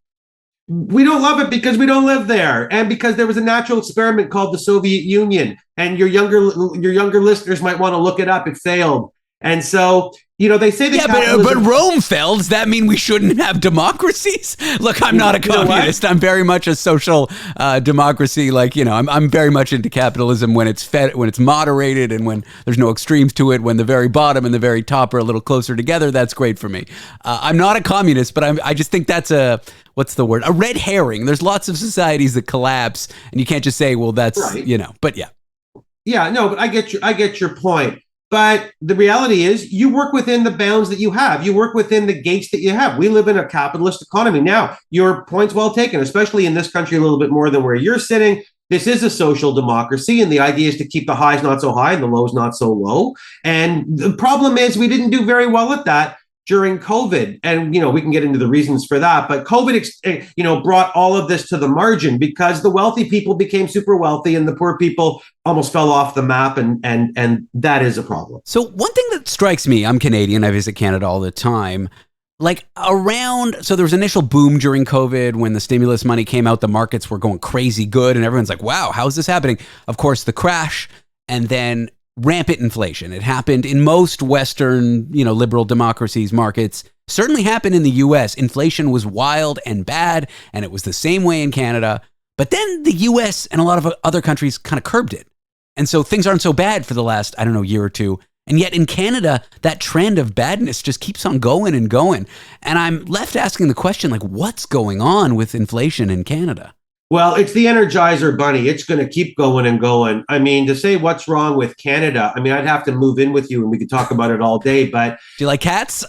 We don't love it because we don't live there, and because there was a natural experiment called the Soviet Union. And your younger listeners might want to look it up. It failed. And so, you know, they say that
but Rome fell. Does that mean we shouldn't have democracies? Look, I'm not a communist. I'm very much a social democracy. Like, you know, I'm very much into capitalism when it's fed, when it's moderated, and when there's no extremes to it. When the very bottom and the very top are a little closer together, that's great for me. I'm not a communist, but I just think that's what's the word? A red herring. There's lots of societies that collapse, and you can't just say, well, that's right. You know. But yeah.
Yeah, no, but I get your point. But the reality is, you work within the bounds that you have. You work within the gates that you have. We live in a capitalist economy. Now, your point's well taken, especially in this country a little bit more than where you're sitting. This is a social democracy, and the idea is to keep the highs not so high and the lows not so low. And the problem is, we didn't do very well at that during COVID. And, you know, we can get into the reasons for that. But COVID, you know, brought all of this to the margin because the wealthy people became super wealthy and the poor people almost fell off the map. And that is a problem.
So one thing that strikes me, I'm Canadian, I visit Canada all the time. Like so there was an initial boom during COVID when the stimulus money came out, the markets were going crazy good and everyone's like, wow, how is this happening? Of course, the crash and then rampant inflation. It happened in most Western, you know, liberal democracies, markets. Certainly happened in the US. Inflation was wild and bad, and it was the same way in Canada. But then the US and a lot of other countries kind of curbed it. And so things aren't so bad for the last, I don't know, year or two. And yet in Canada, that trend of badness just keeps on going and going. And I'm left asking the question, like, what's going on with inflation in Canada?
Well, it's the Energizer Bunny. It's going to keep going and going. I mean, to say what's wrong with Canada, I mean, I'd have to move in with you and we could talk about it all day. But
do you like cats?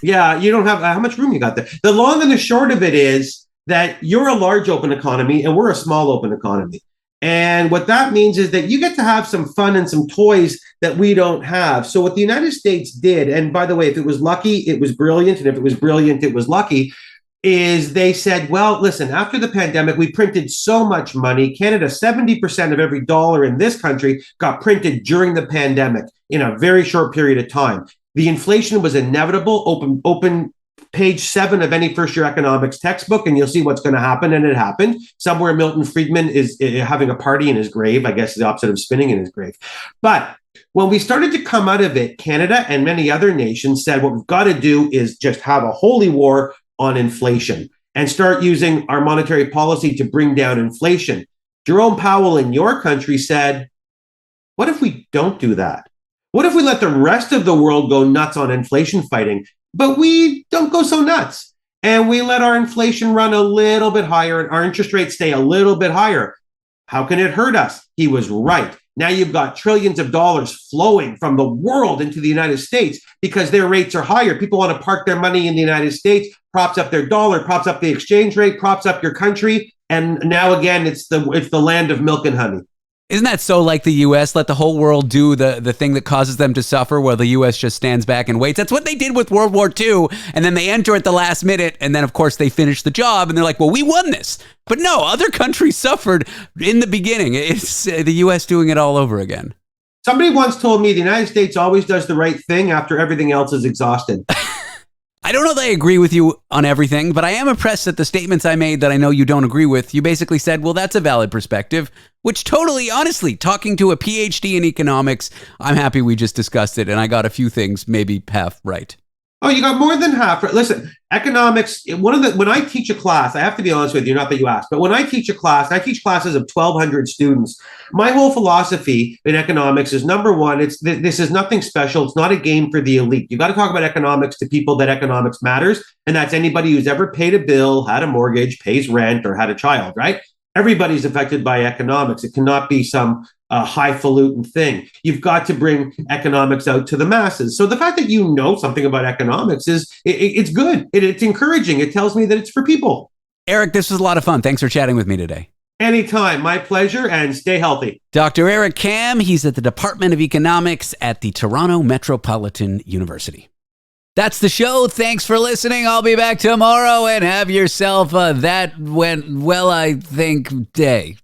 Yeah, you don't have how much room you got there. The long and the short of it is that you're a large open economy and we're a small open economy. And what that means is that you get to have some fun and some toys that we don't have. So what the United States did, and by the way, if it was lucky, it was brilliant. And if it was brilliant, it was lucky. Is they said, well, listen, after the pandemic, we printed so much money. Canada, 70% of every dollar in this country got printed during the pandemic in a very short period of time. The inflation was inevitable. Open page 7 of any first-year economics textbook, and you'll see what's going to happen. And it happened. Somewhere Milton Friedman is having a party in his grave, I guess the opposite of spinning in his grave. But when we started to come out of it, Canada and many other nations said, what we've got to do is just have a holy war on inflation and start using our monetary policy to bring down inflation. Jerome Powell in your country said, what if we don't do that? What if we let the rest of the world go nuts on inflation fighting, but we don't go so nuts and we let our inflation run a little bit higher and our interest rates stay a little bit higher? How can it hurt us? He was right. Now you've got trillions of dollars flowing from the world into the United States because their rates are higher. People want to park their money in the United States, props up their dollar, props up the exchange rate, props up your country. And now again, it's the land of milk and honey.
Isn't that so like the U.S.? Let the whole world do the thing that causes them to suffer while the U.S. just stands back and waits. That's what they did with World War II. And then they enter at the last minute. And then, of course, they finish the job. And they're like, well, we won this. But no, other countries suffered in the beginning. It's the U.S. doing it all over again.
Somebody once told me the United States always does the right thing after everything else is exhausted.
I don't know that I agree with you on everything, but I am impressed at the statements I made that I know you don't agree with. You basically said, well, that's a valid perspective, which totally, honestly, talking to a PhD in economics, I'm happy we just discussed it, and I got a few things maybe half right.
Oh, you got more than half right. Listen, economics, when I teach a class, I have to be honest with you, not that you asked, but when I teach a class, I teach classes of 1,200 students. My whole philosophy in economics is, number one, this is nothing special. It's not a game for the elite. You got to talk about economics to people that economics matters. And that's anybody who's ever paid a bill, had a mortgage, pays rent, or had a child, right? Everybody's affected by economics. It cannot be some highfalutin thing. You've got to bring economics out to the masses. So the fact that you know something about economics it's good. It's encouraging. It tells me that it's for people.
Eric, this was a lot of fun. Thanks for chatting with me today.
Anytime. My pleasure, and stay healthy.
Dr. Eric Kam, he's at the Department of Economics at the Toronto Metropolitan University. That's the show. Thanks for listening. I'll be back tomorrow, and have yourself that went well, I think, day.